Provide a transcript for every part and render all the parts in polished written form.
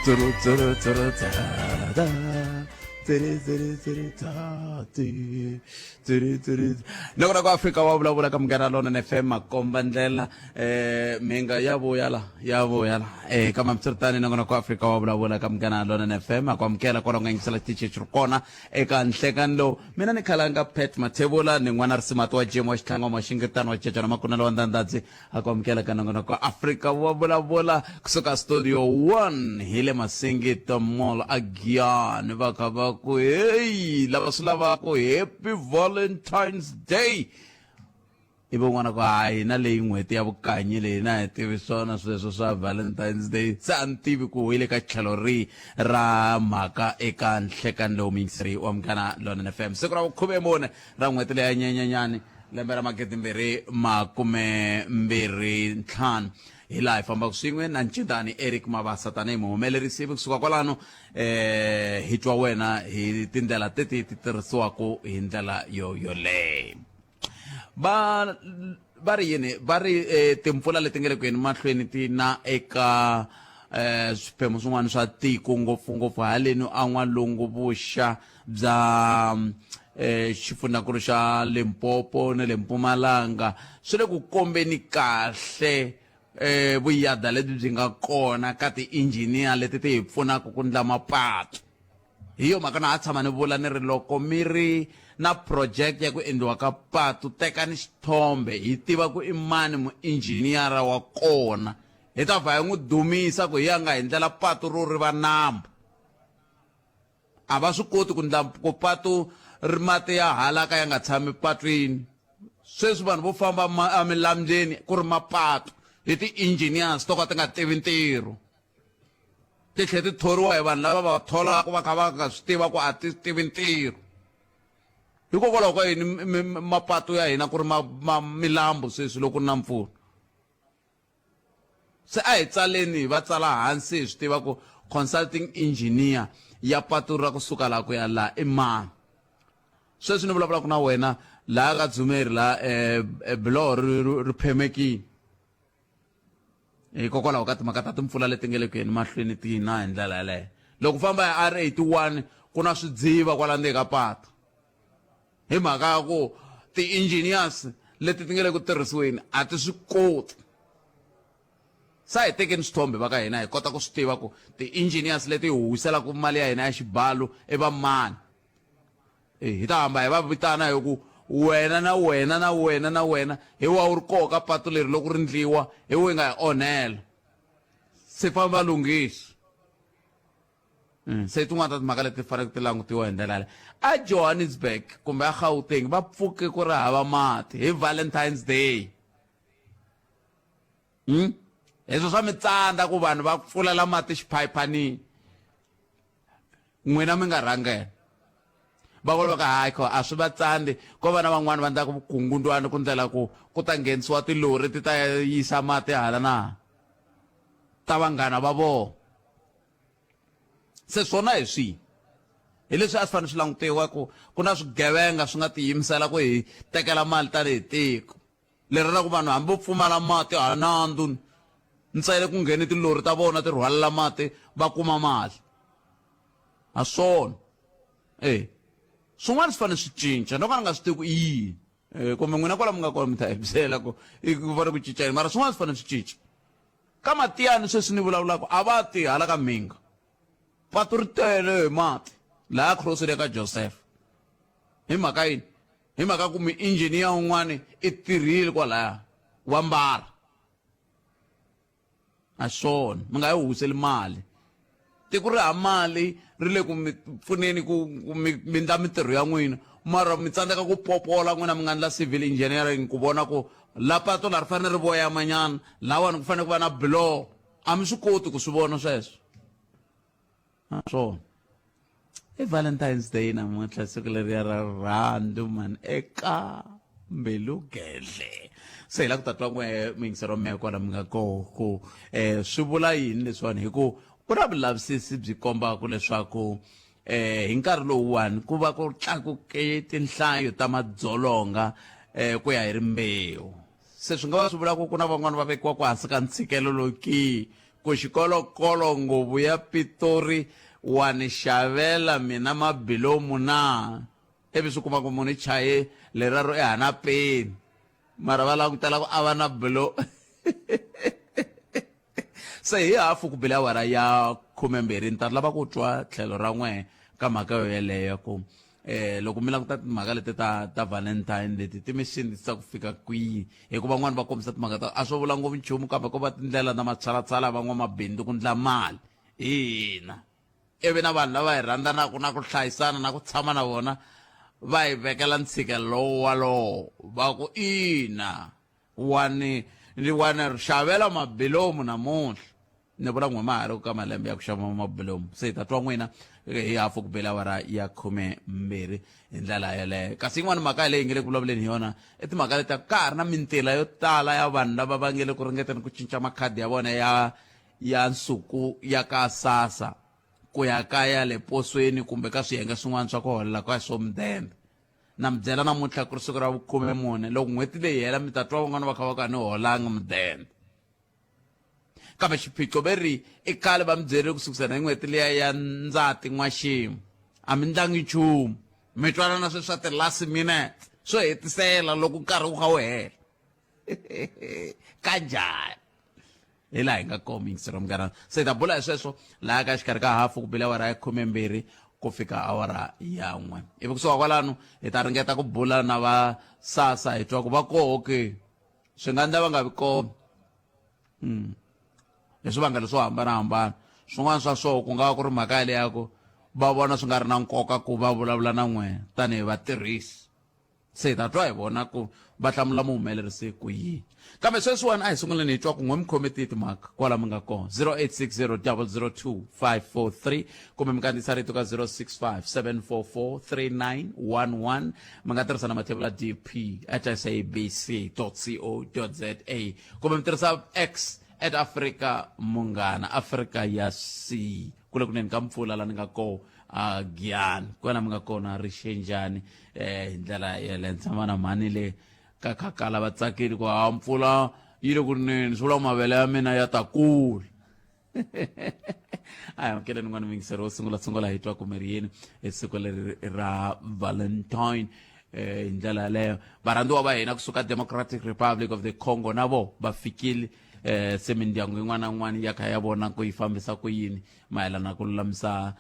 Tsuru, tsuru, tsuru, tsarada. Tsiri, tsiri, tsiri, tsati. Tsiri, tsiri. Loko na ku Afrika wa vulavula ka Munghana Lonene FM makomba ndlela minga ya vuya la kama mtsiritani na ku Afrika wa vulavula ka Munghana Lonene FM makwamkela kona nga ngisela tiche chirkona eka nhlekani lo mina ni khalanga Pet Mathebula ni n'wana risimato wa Jim wa xitlanga wa xingetano wa cecana makunelo wa ndandadzi akwamkela ka nangona ku Afrika wa vulavula kusuka studio 1 hile Masingita Mall again va kha va ku hey lava swi lavako happy Valentine's Day ivo n'wana ku hayi na leyi n'hweti ya vukanyi leyi na hi tivi swona sweswo swa Valentine's Day se a ni tivi ku hile ka tlhelo rihi ra mhaka eka nhlekani lowu miyingiseri wa Munghana Lonene FM siku ra vukhume mune ra n'hweti leya nyenyenyani lembe ra 2025 hi laha hi fambaka swin'we na ncintani Eric Mabasa tanihi muhumelerisi kusuka kwalano hi twa wena hi tindlela teti ti tirhisiwaka hi ndlela yoleyo va ri yini va ri timpfula leti nga le ku yeni mahlweni ti na eka swiphemu swin'wana swa tiko ngopfungopfu haleni an'walungu vuxa bya xifundzakulu xa Limpopo na le Mpumalanga swi le ku kombeni kahle vuyada lebyi byi nga kona ka ti-engineer leti ti hi pfunaka ku ndla mapatu hi yo mhaka na ha tshama ni vula ni ri loko mi ri na project ya ku endliwa ka patu tekani xithombe hi tiva ku i mani muinjiniyara wa kona hi ta vha hi n'wi dumisa ku hi ya nga hi ndlela patu ro riva nambu a va swi koti ku ndla ku patu ri mati ya halaka ya nga tshami patwini sweswi vanhu vo famba amilambyeni ku ri mapatu hi ti-engineers to ka ti nga tivi ntirho ti tlhe ti thoriwa hi vanhu lava va tholaka va kha va nga swi tiva ku a ti tivi ntirho hikokwalaho ka yini mapatu ya hina ku ri milambu sweswi loko na mpfula se a hi tsaleni hi va tsala hansi hi swi tiva ku consulting engineer ya patu ra kusuka laha ku ya laha i mani sweswi ni vulavulaka na wena laha ka Dzumeri laha biloho ri phemekile hikokwalaho ka timhaka ta timpfula leti nga le ku yeni mahlweni ti na hi ndlela yaleyo loko famba hi R81 ku na swidziva kwala ndzeni ka patu hi mhaka ya ku ti-engineers leti ti nga le ku tirhisiweni a ti swi koti sa hi tekeni swithombe va ka hina hi kota ku swi tiva ku ti-engineers leti hi huwiselaka mali ya hina ya xibalo i va mani hi ta hamba hi va vitana hi ku wena na wena na wena na wena hi wa wu ri koho ka patu leri loko ri ndliwa hi we nga hi onhela se famba lunghisi se tin'wana ta timhaka leti faneleke ti langutiwa hi ndlela leyi a Johannesburg kumbe a Gauteng va pfuke ku ri hava mati hi Valentine's Day leswo swa mitsandza ku vanhu va pfulela mati xiphayiphani n'wina mi nga rhangela va vula ka hayi a swi va tsandi ko vana van'wani va endlaka vukungundwani ku ndlela ku ta nghenisiwa tilori ti ta yisa mati hala na ta vanghana va vona se swona hi swihi hi leswi a swi fanele swi langutiwa ku na swigevenga swi nga tiyimisela ku hi tekela mali tanihi tiko leri ra ku vanhu hambi vo pfumala mati hanandu ntsele ku ngheni tilori ta vona ti rhwalela mati va kuma mali a swona swin'wana swi fanele swi cinca no ka ni nga swi tivi ku i yini kumbe n'wina kwala mi nga kona mi ta hi byela ku fanele ku cincani mara swin'wana swi fanele swi cinca ka Matiyani sweswi ni vulavulaka a va ti hala ka Minga patu ri tele hi mati laha crossile ka Joseph hi mhaka yini hi mhaka ku mi-engineer un'wana i tirhile kwalaya wa mbala a swona mi nga yi huwiseli mali tiko ri ha mali ri le ku mi pfuneni ku mi ndla mintirho ya n'wina mara mi tsandzeka ku popola n'wina mi nga ndla civil engineering ku vona ku la patu la ri fanele ri voyamanyana lawani ku fanele ku va na biloho a mi swi koti ku swi vona sweswo a swona i Valentine's Day namuntlha siku leriya ra rhandzu mani eka mbilu gedle se hi la ku tatwa n'we miyingisero mehe kwala mi nga koho ku swi vula yini leswiwani hi ku na vulavisisi byi kombaka leswaku hi nkarhi lowuwani ku va ku tlakuke tinhlayo ta madzolonga ku ya hi rimbewu se swi nga va swi vula ku na van'wana va vekiwa ku hansi ka ntshikelelo ki ku xikolokolo nguvu ya Pitori wa ni xavela mina mabilomu na ivi swi kuma ku munhu i chaye leraro ehanapeni mara va langutela ku a va na bilo se hi hafu ku bile awara ya 12 ni ta lava ku twa tlhelo ra n'we ka mhaka yo yeleyo ku loko mi languta timhaka leti ta Valentine leti ti mi sindzisa ku fika kwihi hikuva van'wani va kombisa timhaka ta a swo vula ngopfu nchumu kambe ko va tindlela na matshalatshala van'wamabindzu ku ndla mali hina ivi na vanhu lava hi rhandzanaka na ku hlayisana na ku tshama na vona va hi vekela ntshikelelo walowo va ku ina wani xavela mabilomu namuntlha ni vula n'we ma ha ri ka malembe ya ku xava mabilomu se hi ta twa n'wina hi hafu ku bela awara ya 12 hi ndlela yeleyo kasi yin'wana mhaka leyi hi nge le ku vulavuleni hi yona i timhaka leti ka ha ri na mintila yo tala ya vanhu lava va nge le ku ringeteni ku cinca makhadi ya vona ya nsuku ya ka SASSA ku ya kaya le posweni kumbe ka swiyenge swin'wana swa ku holela ka swo mudende na mi byela namuntlha ku ri siku ra 14 loko n'hweti leyi hela mi ta twa van'wana va kha va ka ni holanga mudende kambe xiphiqo veri i khale va mi byerile ku sukusela hi n'hweti liya ya Ndzati N'waxemu a mi ndlangi nchumu mi twanana sweswi swa ti-last minute swo hetisela loko nkarhi wu kha wu hela kanjhani hi laha hi nga komi yingisero munghana se hi ta bula hi sweswo laha ka xikarhi ka hafu ku bile awara ya 12 ku fika awara ya 1 ivi kusuka kwalano hi ta ringeta ku bula na va SASSA hi twa ku va koho ke swi nga endla va nga vi kona hi swivangelo swo hambanahambana swin'wana swa swoho ku nga va ku ri mhaka yaleyako va vona swi nga ri na nkoka ku va vulavula na n'wina tanihi vatirhisi se hi ta twa hi vona ku va hlamula muhumelerisi ku yini kambe sweswiwani a hi sunguleni hi twa ku n'we mi khome tihi timhaka kwala mi nga kona 0860 kumbe mi kandziyisa rito ka 065 mi nga tirhisa na mathebula dp@sabc.co.za kumbe mi tirhisa x @Africa Munghana Africa ya C kule kuneni ka mpfula la ni nga ko Giyani kona mi nga kona Rishenjani hi ndlela yele ntshama na mani le ka khakala va tsakile ku mpfula yi le kuneni swi vula mavele ya mina ya ta kula amukele ni n'wana mingisero wo sungula hi twa ku mi ri yini hi siku leri ra Valentine hi ndlela yaleyo varhandziwa va hina kusuka Democratic Republic of the Congo na vo va fikile se mindyangu yin'wana na yin'wana ya kha ya vona ku yi fambisa ku yini mayelana ku lulamisa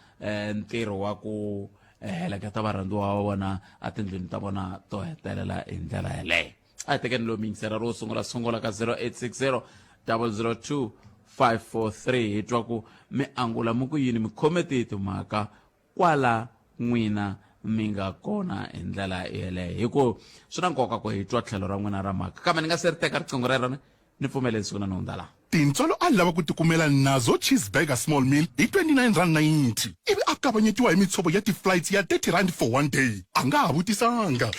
ntirho wa ku heleketa varhandziwa va vona atindlwini ta vona to hetelela hi ndlela yaleyo a hi tekeni lowu mingisera ro sungula ka 0860 002 543 hi twa ku mi angula mi ku yini mi khome tihi timhaka kwala n'wina mi nga kona hi ndlela yeleyo hi ku swi na nkoka ku hi twa tlhelo ra n'wina ra mhaka kambe ni nga se ri teka riqingho rerone ni pfumeleni siku na nondala tintswalo a lava ku tikumela nazo cheeseburger small meal hi 29.90 ivi a kavanyetiwa hi mitshovo ya ti-flights ya 30 rand for one day a nga ha vutisanga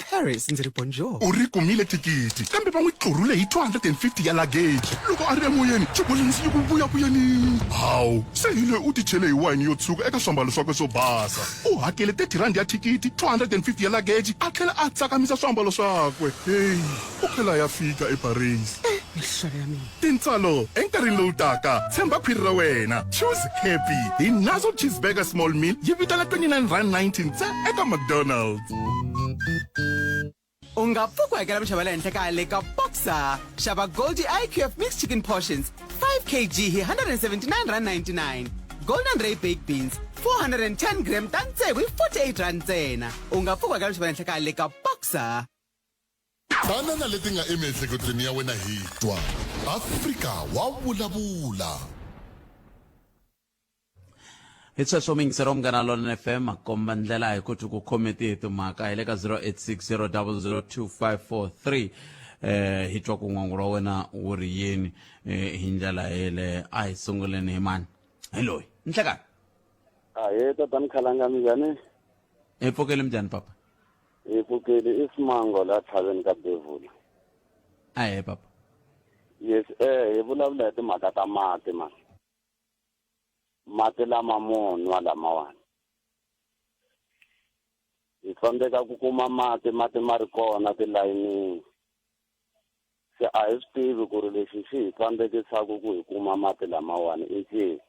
Paris ndzi ri bonjour u ri kumile tikiti kambe va n'wi tlurhule hi 250 ya luggage loko a ri emoyeni xibolisi yi ku vuyavuyeni hawu se hi loyi u ti chele hi wayini yo tshuka eka swiambalo swakwe swo basa u hakele 30 rand ya thikiti 250 ya luggage a tlhela a tsakamisa swiambalo swakwe heyi u tlhela ya fika eparis nhloko ya mina tintswalo enkarhini lowu taka tshemba khwiri ra wena choose happy hi nazo cheeseburger small meal yi vitana 29.90 ntsena eka McDonald's u nga pfuki ku hakela minxavo le henhla ka le ka Boxer xava Goldie IQF mixed chicken portions 5 kg hi 179.99 Golden Ray baked beans 410 gram ta ntsevu hi 48 rand ntsena u nga pfuki ku hakela minxavo le henhla ka le ka Boxer banana leti nga emiehleketweni ya wena hi twa Afrika wa vulavula hi sweswo mingisero munghana Lona FM a komba ndlela hi ku twi ku khome tihi timhaka hi le ka 0860 002 543 hi twa ku n'wangu ra wena wu ri yini hi ndlela yele a hi sunguleni hi mani hi loyi nhlekani Aye tata Mkhalanga njani? hi pfukeli mjani papa Hi pfukeli Isimango la thaveni ka Bevula. aye papa Yes hi vulavula hi timhaka ta mati man. Mati lama munhu lamawani. Hi tsandzeka ku kuma mati ma ri kona tilayini. se a hi swi tivi ku ri lexi xi hi tsandzekisaka ku hi kuma mati lamawani i xihi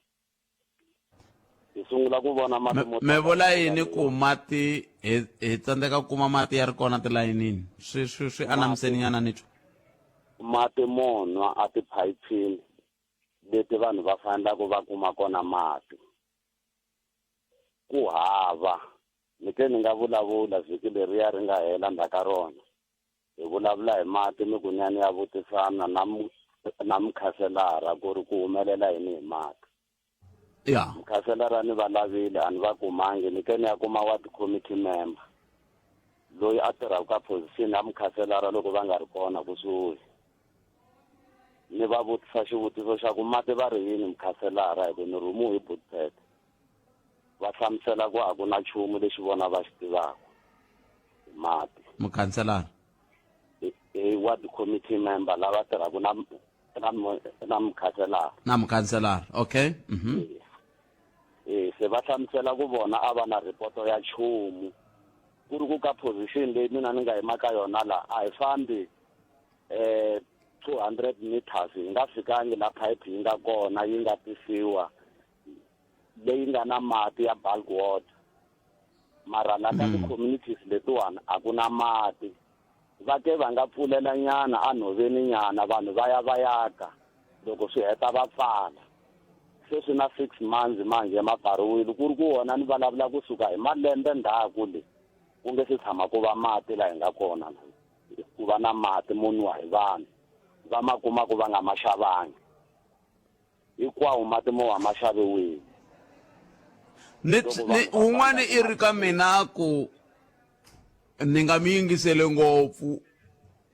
hi sungula ku vona mati me vula yini ku mati hi tsandzeka ku kuma mati ya ri kona tilayinini swi anamiseni nyana ni twa mati monwa a tiphayiphini leti vanhu va fanelaka va kuma kona mati ku hava ni ke ni nga vulavula vhiki leriya ri nga hela ndzhaka rona hi vulavula hi mati ni kunyani ya vutisana na mukhaselara ku ri ku humelela yini hi mati ya mukhaselara ni va lavile a ni va kumangi ni ke ni ya kuma ward committee member loyi a tirhaka ka position ya mukhaselara loko va nga ri kona kusuhi ni va vutisa xivutiso xa ku mati va ri yini mukhaselara hi ku ni rumu hi budget va hlamusela ku a ku na nchumu lexi vona va xi tivaka mati mukhanselara hi ward committee member lava tirhaka na mukhanselara na mukhanselara okay se va hlamusela ku vona a va na ripoto ya nchumu ku ri ku ka position leyi mina ni nga yimaka yona laha a hi fambi 200 meters yi nga fikangi la pipe yi nga kona yi nga tisiwa leyi nga na mati ya bulk water mara la ka ti-communities letiwani a ku na mati va ke va nga pfulela nyana a nhoveni nyana vanhu va ya va yaka loko swi heta va pfala se swi na 6 months manje mapariwile ku ri ku wona ni vulavula kusuka hi malembe ndzhaku le ku nge se tshama ku va mati laha hi nga kona ku va na mati munwa hi vanhu va ma kuma ku va nga ma xavangi hinkwawo mati mo wa ma xaviwile un'wana i ri ka mina ku ni nga mi yingisele ngopfu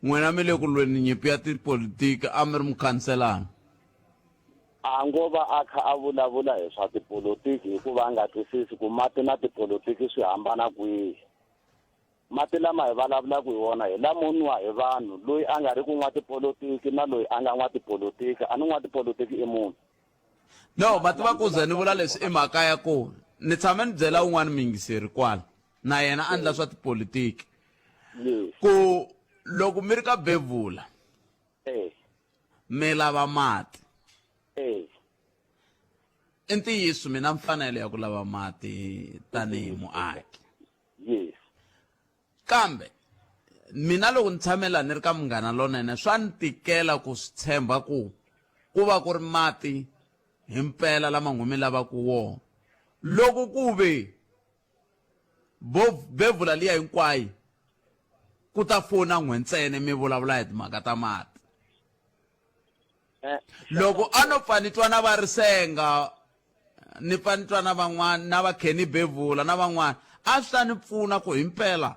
n'wina mi le ku lweni nyimpi ya tipolitiki a mi ri mukhanselana a ngo va a kha a vulavula hi swa tipolitiki hikuva a nga twisisi ku mati na tipolitiki swi hambana kwihi mati lama hi vulavulaka hi wona hi lamo nwa hi vanhu loyi a nga ri ku nwa tipolitiki na loyi a nga nwa tipolitiki a ni nwa tipolitiki i munhu no mati va ku ze ni vula leswi i mhaka ya ku ni tshame ni byela un'wana miyingiseri kwala na yena a ndla swa tipolitiki ku loko mi ri ka bevula mi lava mati i ntiyiso mina mfanelo ya ku lava mati tanihi muaki kambe mina loko ni tshamela ni ri ka munghana lonene swa ni tikela ku swi tshemba ku va ku ri mati hi mpela lama ngumi lavaku wona loko ku ve bevula liya hinkwayo ku ta fona n'we ntsene mi vulavula hi timhaka ta mati loko a no pfa ni twa na va risenga ni pfa ni twa na van'wana na va Kenny bevula na van'wana a swi ta ni pfuna ku himpela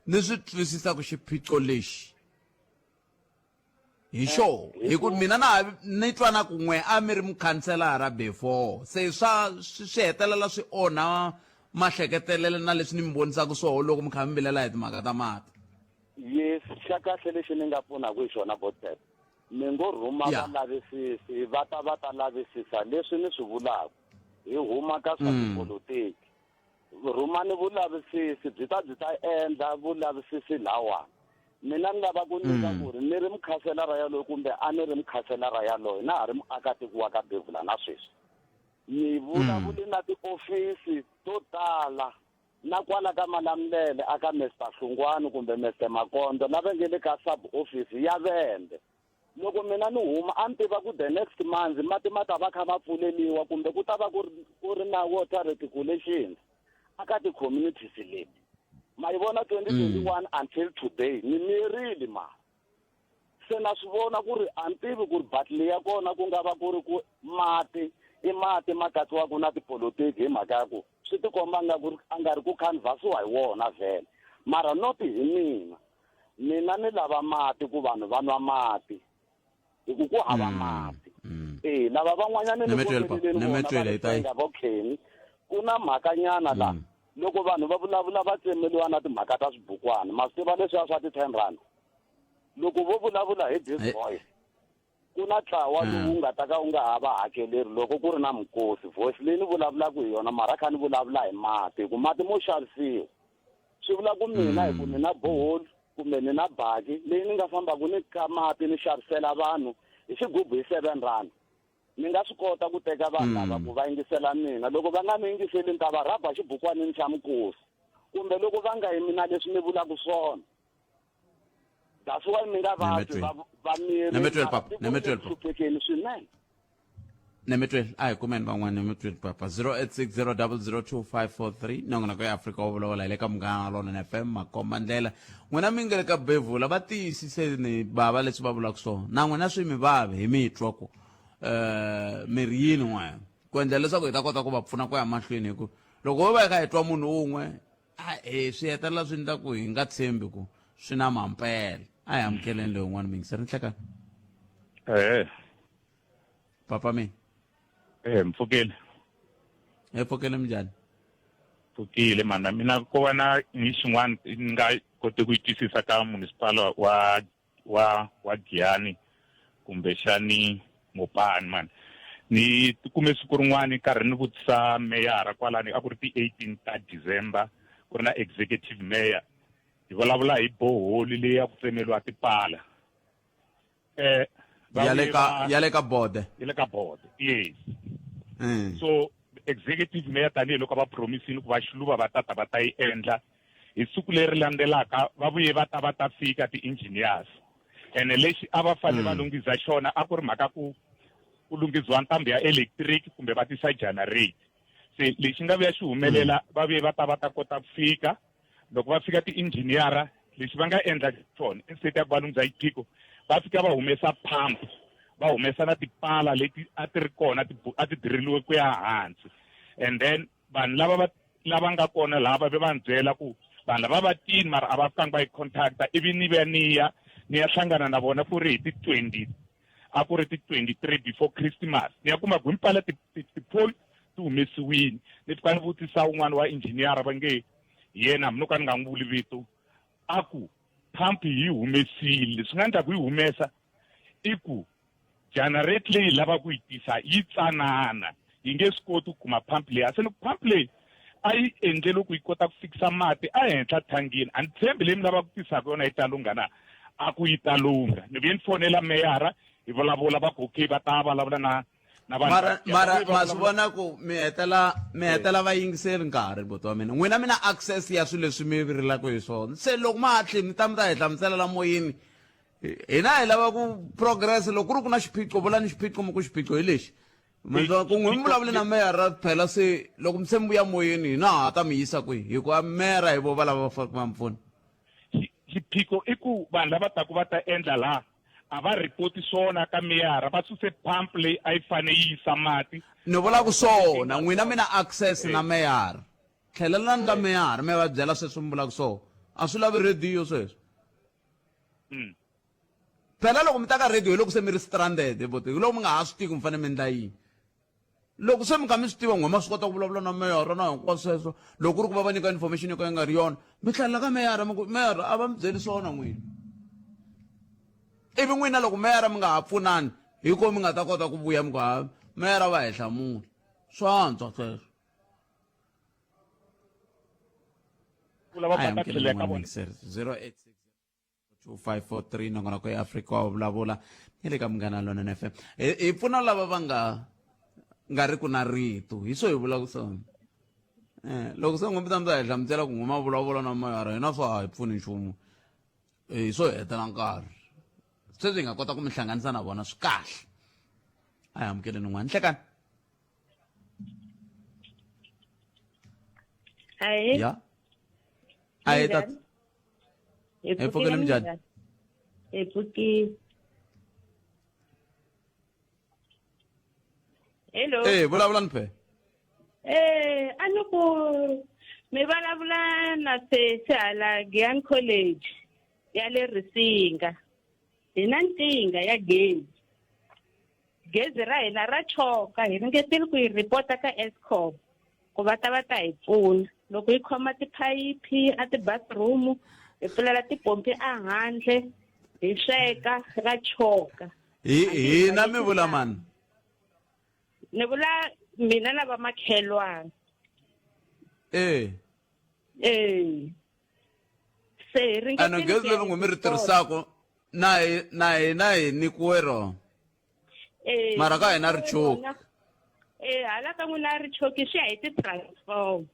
ni swi twisisa ku xiphiqo lexi hi xo hi ku mina ni twa na ku n'we a mi ri mukhanselara before se swi hetelela swi onha mahleketelele na leswi ni mi vonisaka swona loko mi kha mi vilela hi timhaka ta mati yes xa kahle lexi ni nga pfunaka hi xona botep ni ngo rhuma valavisisi va ta lavisisa leswi ni swi vulaka hi huma ka swa tipolitiki rhumani vulavisisi byi ta endla vulavisisi lawani mina ni lava ku nyika ku ri ni ri mukhanselara yaloyo kumbe a ni ri mukhanselara yaloyo na ha ri muakatiko wa ka bevula na sweswi ni vulavule na tiofisi to tala na kwala ka Malamulele aka Mr Hlungwane kumbe Mr Makondo lava nge le ka sub office ya Vende loko mina ni huma a ni tiva ku the next month mati ma ta va kha ma pfuleliwa kumbe ku ta va ku ri na water regulations aka ti-communities leti ma yi vona 2021 until today ni miyerile ma se na swi vona ku ri a ni tivi ku ri battle ya kona ku nga va ku ri ku mati i mati ma katsiwaka na tipolitiki hi mhaka ya ku swi tikomba a nga ri ku canvasiwa hi wona vhele mara not hi mina ni lava mati ku vanhu va nwa mati hi ku hava mati lava van'wanyana ni vokheni ku na mhakanyana la loko vanhu va vulavula va tsemeliwa na timhaka ta swibukwana ma swi tiva leswiya swa ti-10 rand loko vo vulavula hi this voice ku na ntlawa lowu nga ta ka u nga ha va hakeleri loko ku ri na mikosi voice leyi ni vulavulaka hi yona mara kha ni vulavula hi mati hi ku mati mo xavisiwa swi vula ku mina hi ku ni na bohol kumbe ni na baki leyi ni nga fambaka ni ka mati ni xavisela vanhu hi xigubu hi 7 rand ni nga swi kota ku teka vanhu lava ku va yingisela mina loko va nga mi yingiseli ni ta va rhaba xibukwanini xa mukosi kumbe loko va nga hi mina leswi ni vulaka swona that's why mi nga vatwi va miri hluphekeni swinene Nemetwel, ay kumen bangwan nemetwel papa 0860002543 nongona ko Africa overall ile ka mngana lona na FM makomandlela n'wina mingele ka bevula va tiyisise ni baba leswi va vulaka swona na n'wina swi mi vave hi mitwa ku mirini n'wana ku endla leswaku hi ta kota ku va pfuna ku ya mahlweni hi ku loko ho va hi kha hi twa munhu un'we swi hetelela swi endla ku hi nga tshembi ku swi na mampela a hi amukeleni leyi n'wana mingiseri ni hlekana papa mi Mfukile. Epokele mjani. Mfukile mana mina ko vana ni xin'wana nga kote ku twisisa ka municipal wa Giyani kumbe xani Mopani man. Ni kume siku rin'wana karhi ni vutisa mayor kwalani a ku ri ti 18 ta December ku ri na executive mayor. Hi vulavula hi boholi leyi ya ku tsemeliwa tipala. Yale ka board. Yale ka board. Yes. So executive mayor tani loko va promisini ku va xiluva va tata va ta yi endla hi siku leri landzelaka va vuye va ta fika ti-engineers ene lexi a va fanele va lunghisa xona a ku ri mhaka ku lunghisiwa ntambu ya electric kumbe va tisa generate se lexi nga vuya xi humelela va vuye va ta kota ku fika loko va fika ti-engineer lexi va nga endla xona instead ya ku va lunghisa xiphiqo va fika va humesa pump va humesa na tipala leti a ti ri kona a ti diriliwe ku ya hansi and then vanhu lava nga kona lava va byela ku vanhu lava va tini mara a va fikangi va yi contacta ivi ni ya hlangana na vona ku ri hi ti-20 a ku ri ti-23 before Christmas ni ya kuma ku impala tipoli ti humesiwini ni fika ni vutisa un'wana wa engineer va nge yena mi no ka ni nga n'wi vuli vito a ku pump yi humesile swi nga endla ku yi humesa i ku generate leyi lava ku yi tisa yi tsanana yi nge swi koti ku kuma pump leyi se loko pump leyi a yi endleli ku yi kota ku fikisa mati a henhla thangini a ni tshembi leyi mi lava ku tisaka yona yi ta lungha na a ku yi ta lungha ni vuye ni fonela meyara hi vulavula va ku okay va ta vulavula na mara ma swi vona ku mi hetela va yingiseli nkarhi boto wa mina n'wina mina access ya swilo leswi mi virilaka hi swona se loko ma hatli mi ta hi hlamuselela moyeni hina hi lava ku progress loko ku ri ku na xiphiqo vulani xiphiqo mi ku xiphiqo hi lexi ku n'wi mi vulavuli na meyara phela se loko mi se mi vuya moyeni hina ha ta mi yisa kwihi hikuva meyara hi vo va lava va fanele ku va mi pfuna xiphiqo i ku vanhu lava taku va ta endla laha a va ripoti swona ka meyara va suse pump leyi a yi fane yi yisa mati ni vula ku swona n'wina mina access na meyara tlhelelani ka meyara mi va byela sweswi mi vulaka swona a swi lavi radio sweswo phela loko mi ta ka radio hi loko se mi ri stranded boto hi loko mi nga ha swi tivi mi fanele mi endla yini loko se mi kha mi swi tiva n'we ma swi kota ku vulavula na meyara na hinkwaswo sweswo loko ku ri ku va va nyika information yo ka yi nga ri yona mi tlhelela ka meyara meyara a va mi byeli swona n'wina ivi n'wina loko meyara mi nga ha pfunani hi ko mi nga ta kota ku vuya mi ku ha meyara va hi hlamula swa antswa sweswo lava va ta tlheleka vona 08602543 nongona ko eAfrika wa vulavula ni le ka Munghana Lonene FM hi pfuna lava va nga ri ku na rito hi swo hi vulaka swona loko se n'we mi ta hi hlamusela ku n'we ma vulavula na meyara hina swa ha hi pfuni nchumu hi swo hetela nkarhi sweswi hi nga kota ku mi hlanganisa na vona swi kahle a hi amukeleni n'wana hlekani ya a hi tata hi pfukile minjhani hi pfukile hello vulavula ni phe a ni ku mi vulavula na sesi hala Giyani College ya le Risinga hi na ntinga ya gezi ra hina ra choka hi ringetile ku yi ripota ka Eskom ku va ta hi pfuna loko yi khoma tiphayiphi a ti-bathroom hi pfulela tipompi a handle hi sweka ra choka hina mi vula mani ni vula mina na vamakhelwana se hi ringetile ano gezi ku ya leri n'wi mi ri report. tirhisako na hi ni kuwero mara ka hina ri choki. Hala ka n'wina ri choki swi ya hi ti-transform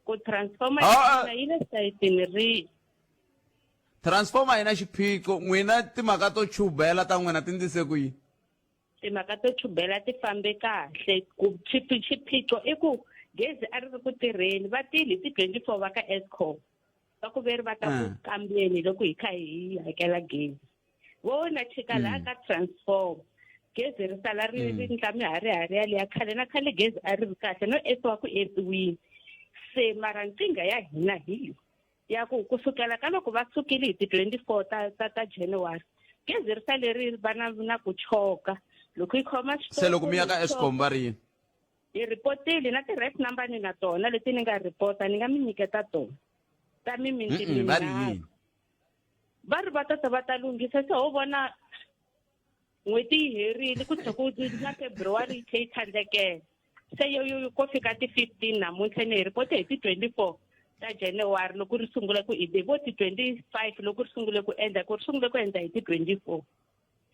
ku transformer Ah, yi le sayitini rihi. transformer yi na xiphiqo n'wina timhaka to chubela ta n'wina ti ndlise ku yini. Timhaka to chubela ti fambe kahle ku xiphiqo i ku gezi a ri ri ku tirheni va tile ti 24 va ka Eskom va ku veri va ta ku kambeni loko hi kha hi hakela gezi vo na chika laha ka transform gezi ri sala ri ndla miharihari yaliya khale na khale gezi a ri ri kahle no epiwa ku epiwini se mara nkingha ya hina hi ya ku kusukela ka loko va sukile hi ti 24 ta January gezi ri sale ri va na ku choka loko yi khoma se loko mi ya ka Eskom va ri yini. hi ripotile na ti-ref number ni na tona leti ni nga ripota ni nga mi nyiketa tona ta mimiti va ri yini. va ri va ta lunghisa se ho vona n'hweti yi herile ku tlhe ku na February yi tlhe yi tlhandlekela se yo ko fika ti-15 namuntlha ni hi ripote hi ti-24 ta January loko ri sungule ku i vo ti-25 loko ri sungule ku endla hi ti-24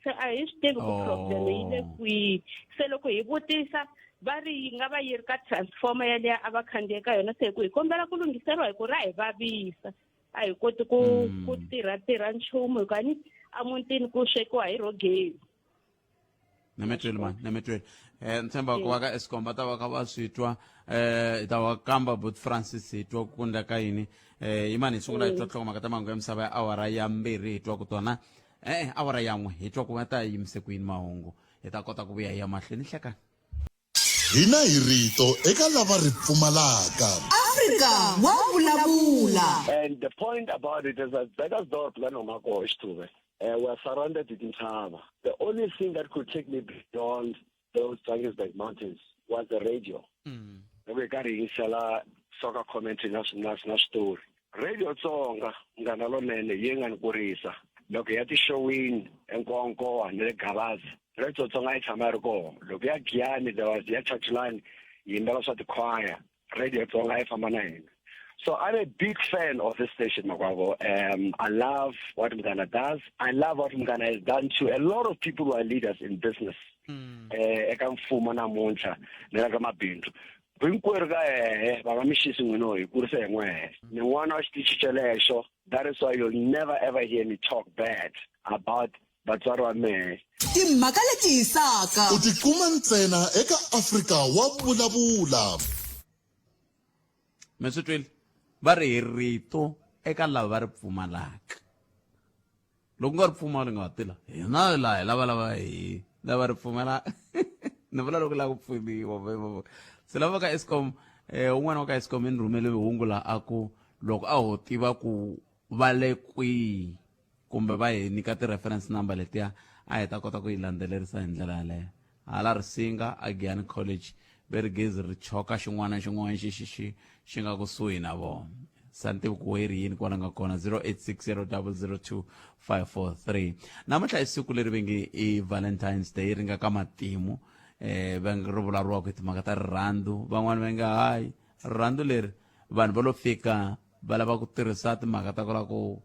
se a hi swi tivi ku problem yi le kwihi se loko hi vutisa va ri yi nga va yi ri ka transformer yaleya a va khandziye ka yona se ku hi kombela ku lunghiseriwa hi ku ra hi vavisa a hi koti ku tirha nchumu hikani a mutini ku swekiwa hi rogezi. na mi twele mani na mi twele ni tshemba ku va ka Eskom va ta va kha va swi twa hi ta va kamba but Francis hi twa ku endla ka yini hi mani hi sungula hi twa nhlokomhaka ta mahungu ya misava ya awara ya mbirhi hi twa ku tona awara ya n'we hi twa ku va ta yimise ku yini mahungu hi ta kota ku vuya hi ya mahlweni hlekani. hina hi rito eka lava ri pfumalaka. Africa wa vulavula. And the point about it is that Bekersdorp Lenomako Ishtube, we're surrounded with Intaba. The only thing that could take me beyond those Johannesburg mountains was the radio. We got inshala soccer commentary national story. Radio Tsonga ngana lonene yenga nkurisa. Loko ya ti showing enkonko ne gabazi. Radio Tsonga I tshama ri kona. Loko ya Giyani there was ya Churchland yimbela swa ti-choir. Radio Tsonga I famba na hina. So I'm a big fan of this station, Makwabo. I love what Mgana does. I love what Mgana has done to a lot of people who are leaders in business. Eka mfumo namuntlha na ka mabindzu. Hinkwerhu ka hehe va nga mi xisi n'wina hi kurisa hi n'wehe. Ni n'wana wa xitichi xelexo. That is why you'll never ever hear me talk bad about vatswari va mehe. Timhaka leti hisaka. U tikuma ntsena eka Africa wa vulavula. mi swi twile va ri hi rito eka lava va ri pfumalaka loko nga ri pfumala nga tila hina laha hi lava hi lava ri pfumalaka ni vula loko lava ku pfuniwa se lava ka Eskom un'wana wa ka Eskom ni rhumele hungu laha a ku loko a ho tiva ku va le kwihi kumbe va hi nyika ti-reference number letiya a hi ta kota ku yi landzelerisa hi ndlela yaleyo hala Risinga a Giyani College ve ri gezi ri choka xin'wana na xin'wana xi nga kusuhi na vona santivi ku we ri yini kwala nga kona 0860002543 namuntlha i siku leri ve nge i Valentine's Day ri nga ka matimu va nge ri vulavuriwaka hi timhaka ta rirhandzu van'wana va nge hayi rirhandzu leri vanhu va lo fika va lava ku tirhisa timhaka ta ku la ku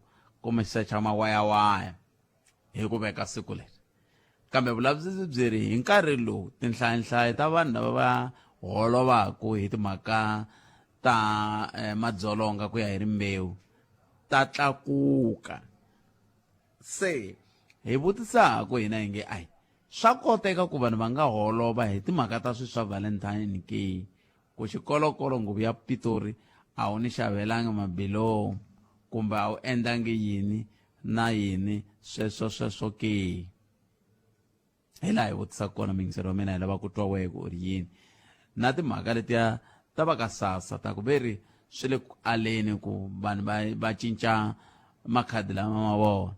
mi secha mawayawaya hi ku veka siku leri kambe vulavisisi byi ri hi nkarhi lowu tinhlayanhlayo ta vanhu lava va holovaku hi timhaka ta madzolonga ku ya hi rimbewu ta tlakuka se hi vutisaku hina hi nge ayi swa koteka ku vanhu va nga holova hi timhaka ta swilo swa Valentine ke ku xikolokolo nguvu ya Pitori a wu ni xavelanga mabilomu kumbe a wu endlangi yini na yini sweswo ke hi laha hi vutisaka kona mingisero wa mina hi lava ku twa wehe ku ri yini na timhaka letiya ta va ka SASSA ta ku ve ri swi le ku aleni ku vanhu va cinca makhadi lama ma vona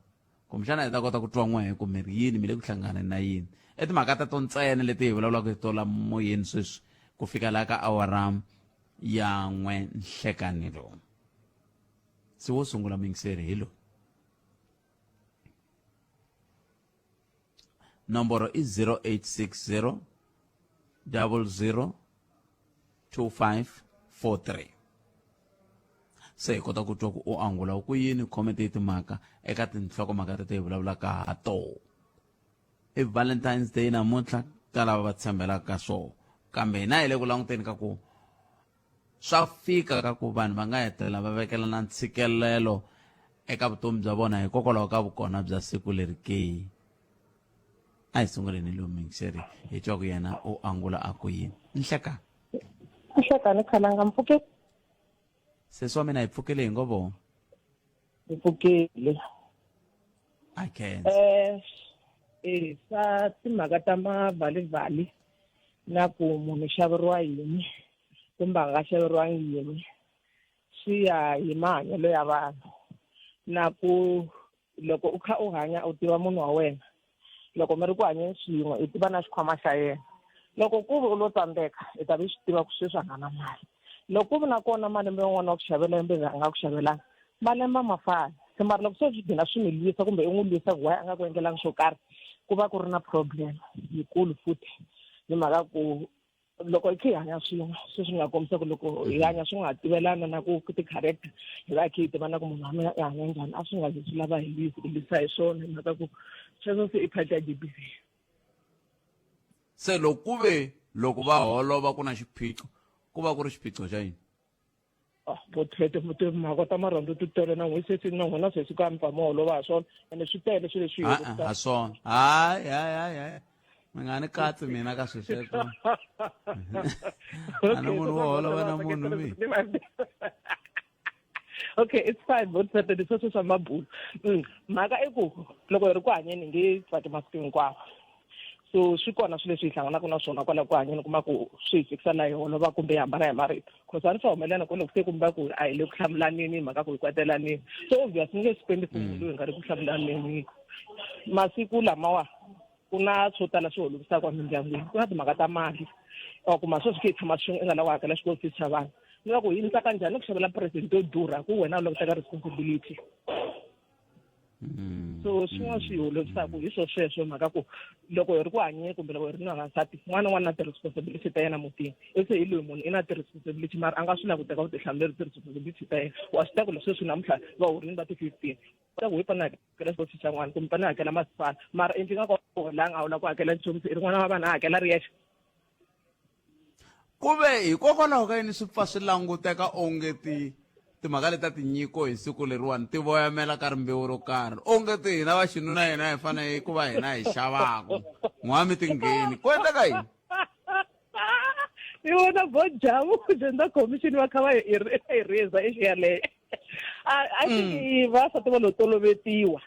kumbexana hi ta kota ku twa n'wehe ku mi ri yini mi le ku hlanganeni na yini i timhaka ta to ntsena leti hi vulavulaka hi tola moyeni sweswi ku fika laha ka awara ya n'we nhlekani lowu se wo sungula mingiseri hi lowu nomboro i 0860 00 2543 se hi kota ku twa ku u angula ku yini comment hi timhaka eka tinhlokomhaka tete hi vulavulaka ha tona. I Valentine's Day namuntlha ka lava va tshembelaka ka swona, kambe hina hi le ku languteni ka ku swa fika ka ku vanhu va nga hetelela va vekelana ntshikelelo eka vutomi bya vona hikokwalaho ka vukona bya siku leri ke. A hi sunguleni lowu mixeri hi twa ku yena u angula a ku yini. Nhlekani Nhlekani Khalanga Mpfhuke sesi wa mina hi pfukele hi ngo vo Mpfhukile. I can't. Sa timhaka ta mavalivali na ku munhu xaveriwa yini kumbe a nga xaveriwangi yini swi ya hi mahanyelo ya vanhu, na ku loko u kha u hanya u tiva munhu wa wena, loko mi ri ku hanyeni swin'we i tiva na xikhwama xa yena. Loko ku ve u lo tsandzeka i ta vi swi tiva ku sweswi a nga na mali. Loko ku vi na kona malembe yan'wana wa ku xavela lembe a nga ku xavelanga, malembe ma fana. Se mara loko se swi gina swi mi lwisa kumbe u n'wi lwisa ku why a nga ku endlelangi xo karhi, ku va ku ri na problem yikulu futhi. Hi mhaka ku loko hi kha hi hanya swin'we sweswi nga kombisa ku loko hi hanya swin'we ha tivelana na ku ti-character hi va hi kha hi tivana ku munhu wa mina i hanya njhani, a swi nga zi swi lava hi lwisa hi swona hi mhaka ku sweswo se i part ya GBV. Se loko va holova ku na xiphiqo ku va ku ri xiphiqo xa yini? Bothete timhaka ta marhandzu ti tele na n'wisesi na n'wina sesi ka mpfa mo holova ha swona ene swi tele swilo leswi ha swona hayi mi nga ni katsi mina ka swesweswo. A na munhu wo holova na munhu mi. Okay, it's fine, bothete sweswo swa mabulu. Mhaka i ku loko hi ri ku hanyeni hi nge tswati masiku hinkwawo, so swi kona swilo leswi hi hlanganaka na swona kwala ku hanyeni kuma ku swi hi fikisa na hi holova kumbe hi hambana hi marito, cause a ni swi humelela ku loko se kumba ku a hi le ku hlambulaneni hi mhaka ku hi kwatelanini, so obvious ni nge spendi foni loyi hi nga ri ku hlambulaneni. Masiku lamawa ku na swo tala swi holovisaka mindyangwini, ku na timhaka ta mali or kuma sweswi kha hi tshama swin'we i nga lava ku hakela xikolo fees xa vanhu. Ni va ku yi ntsaka njhani ku xavela president yo durha ku wena u lava ku teka responsibility. So swin'wana swi holovisaka hi swo sweswo mhaka ku loko hi ri ku hanyeni kumbe loko hi ri na n'wansati n'wana n'wana na ti-responsibility ta yena mutini, ese hi loyi munhu i na ti-responsibility mara a nga swi lavi ku teka vutihlamuleri ti-responsibility ta yena. Wa swi tiva ku leswi sweswi namuntlha va horini va ti-15 ta ku hi fane hakela xikolo fees xa n'wana kumbe fane hakela masipala, mara endli nga ku holanga a wu lava ku hakela nchumu se i ri n'wana wa vanhu a hakela ri yexe. Ku ve hikokwalaho ka yini swi pfa swi languteka onge timhaka leti ta tinyiko hi siku leriwani ti voyamela ka rimbewu ro karhi, ongeti hina va xinuna hina hi fanele ku va hina hi xavaka n'wami tingheni ku endleka yini? Ni vona bojamu gender commission va kha va hi riza i xiyaleyo. I think vasati va lo tolovetiwa,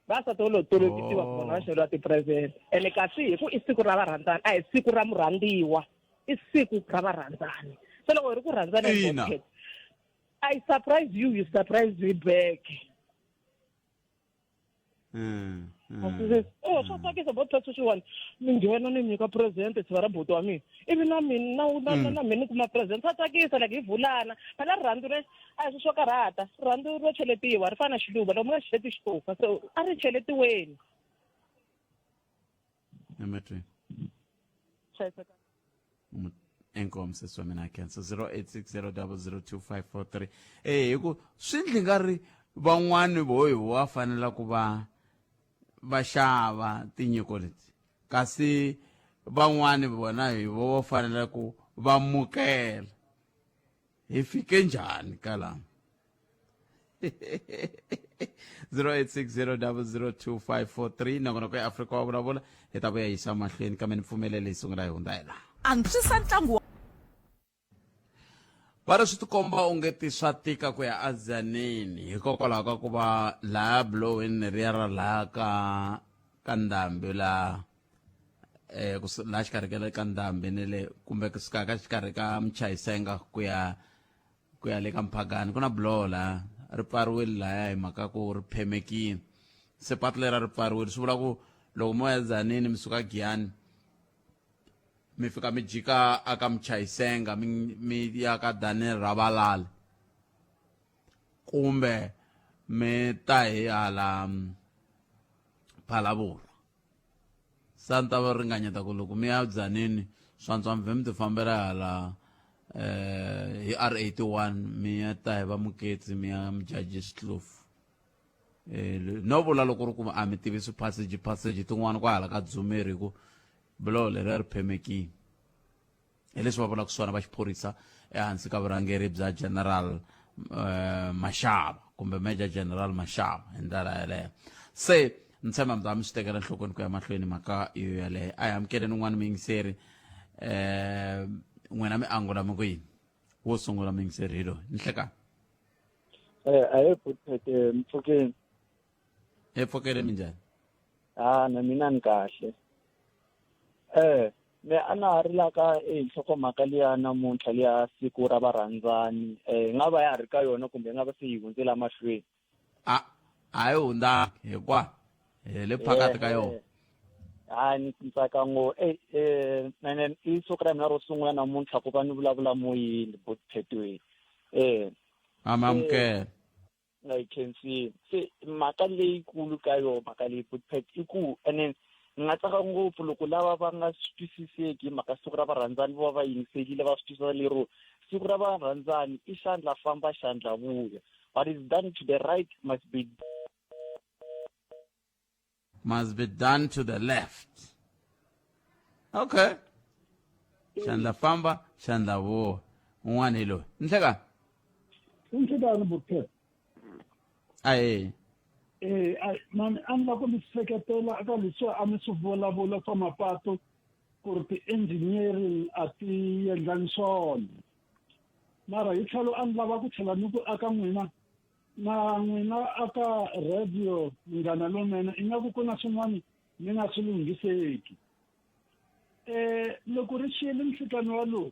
vasati va lo tolovetiwa ku vona va xaveriwa ti-present, ene kasi hi ku i siku ra varhandzani a hi siku ra murhandziwa, i siku ra varhandzani. So loko hi ri ku rhandzana I surprise you, you surprise me back. Swa tsakisa bothata sweswiwani mi nghena ni nyika present siva ra buti wa mina ivi na mina na mina ni kuma present swa tsakisa like hi vulana phela rirhandzu a hi swi swo karhata, rirhandzu ro cheletiwa ri fana na xiluva loko mi nga xeleti xitufa, so a ri cheletiweni. Enkom sesi wa mina cancer 0860002543. Hi ku swi ndli nga ri van'wani vohi va fanela ku va xava tinyiko leti, kasi van'wani vona hi vo fanele ku va mukela. Hi fike njhani ka lama? 0860002543 nakona ku eAfrika wa vulavula hi ta vuya yisa mahlweni kambe ni pfumelele hi sungula hi hundza hi laha. Antswisa ntlangu Va ri swi tikomba ongeti swa tika ku ya Adzaneni hikokwalaho ka ku va laha Blowini ri ya ra laha ka ndhambi laha laha xikarhi ka le ka ndhambi ni le kumbe kusuka ka xikarhi ka Mchayisenga ku ya le ka Mphakani ku na blow laha ri pfariwile lahaya hi mhaka ku ri phemekile. Se patu lera ri pfariwile swi vula ku loko mo ya Adzaneni mi suka Giyani mi fika mi jika aka Mchayisenga mi ya ka Daniel Rabalala kumbe mi ta hi hala Phalabula. Santa va ringanyeta ku loko mi ya Adzaneni swantswa mi vhe mi ti fambela hala hi R81 mi ya ta hi va muketsi mi ya mujaji Xihlufu no vula loko ri kuma a mi tivisi passage tin'wana kwahala ka Dzumeri ku biloho leri ri phemekile hi leswi va vulaka swona va xiphorisa ehansi ka vurhangeri bya General Mashaba kumbe Major General Mashaba hi ndlela yaleyo se ni tshemba mi ta mi swi tekela nhlokweni ku ya mahlweni mhaka yo yaleyo a hi amukeleni un'wana muyingiseri n'wina mi angula mi ku yini wo sungula muyingiseri hi loyi ni hlekani ahee Phuthete Mfukeni epfokele minjhani na mina ni kahle me a na ha ri la ka nhlokomhaka liya namuntlha liya siku ra varhandzani nga va ya ha ri ka yona kumbe nga va se yi hundzela mahlweni a hi hundza hikwa hi le phakati ka yona ni tsaka ngo nene i siku ra mina ro sungula namuntlha ku va ni vulavula moyeni Phuthete amamukela I can see se mhaka leyikulu ka yona mhaka leyi Phuthete i ku ene ni nga tsaka ngopfu loko lava va nga swi twisiseki hi mhaka siku ra varhandzani vo va va yingisekile va swi twisisa lero siku ra varhandzani i xandla famba xandla vuya what is done to the right must be done to the left okay xandla famba xandla vuya un'wana hi loyi ni hlekani Inhlekani Phuthete aye mani a ni la ku mi seketela eka leswi a mi swi vulavula swa mapatu ku ri ti-engineering a ti endlangi swona mara hi tlhelo a ni lava ku tlhela ni ku aka n'wina na n'wina aka radio Munghana Lonene ingaku ku na swin'wana mi nga swi lunghiseki loko ri xiyile nhlekani walowu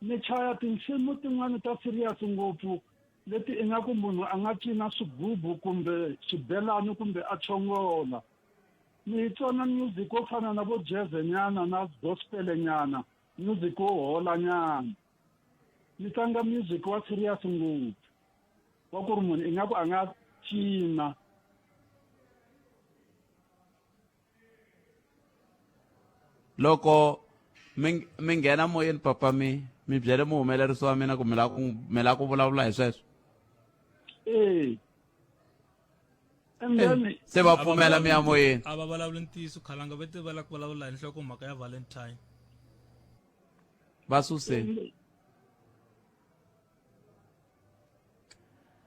ni chaya tinsimu tin'wana ta serious ngopfu leti ingaku munhu a nga cina swigubu kumbe xibelani kumbe a chongola ni tsona music wo fana na vo jazz nyana na gospel nyana music wo hola nyana ni tlanga music wa serious ngopfu wa ku ri munhu ingaku a nga cina loko mi nghena moyeni papa mi byele muhumelerisi wa mina ku mi la ku vulavula hi sweswo se va pfumela mi ya moyeni a va vulavuli ntiyiso khalanga va ti va la ku vulavula hi nhlokomhaka ya Valentine va suseni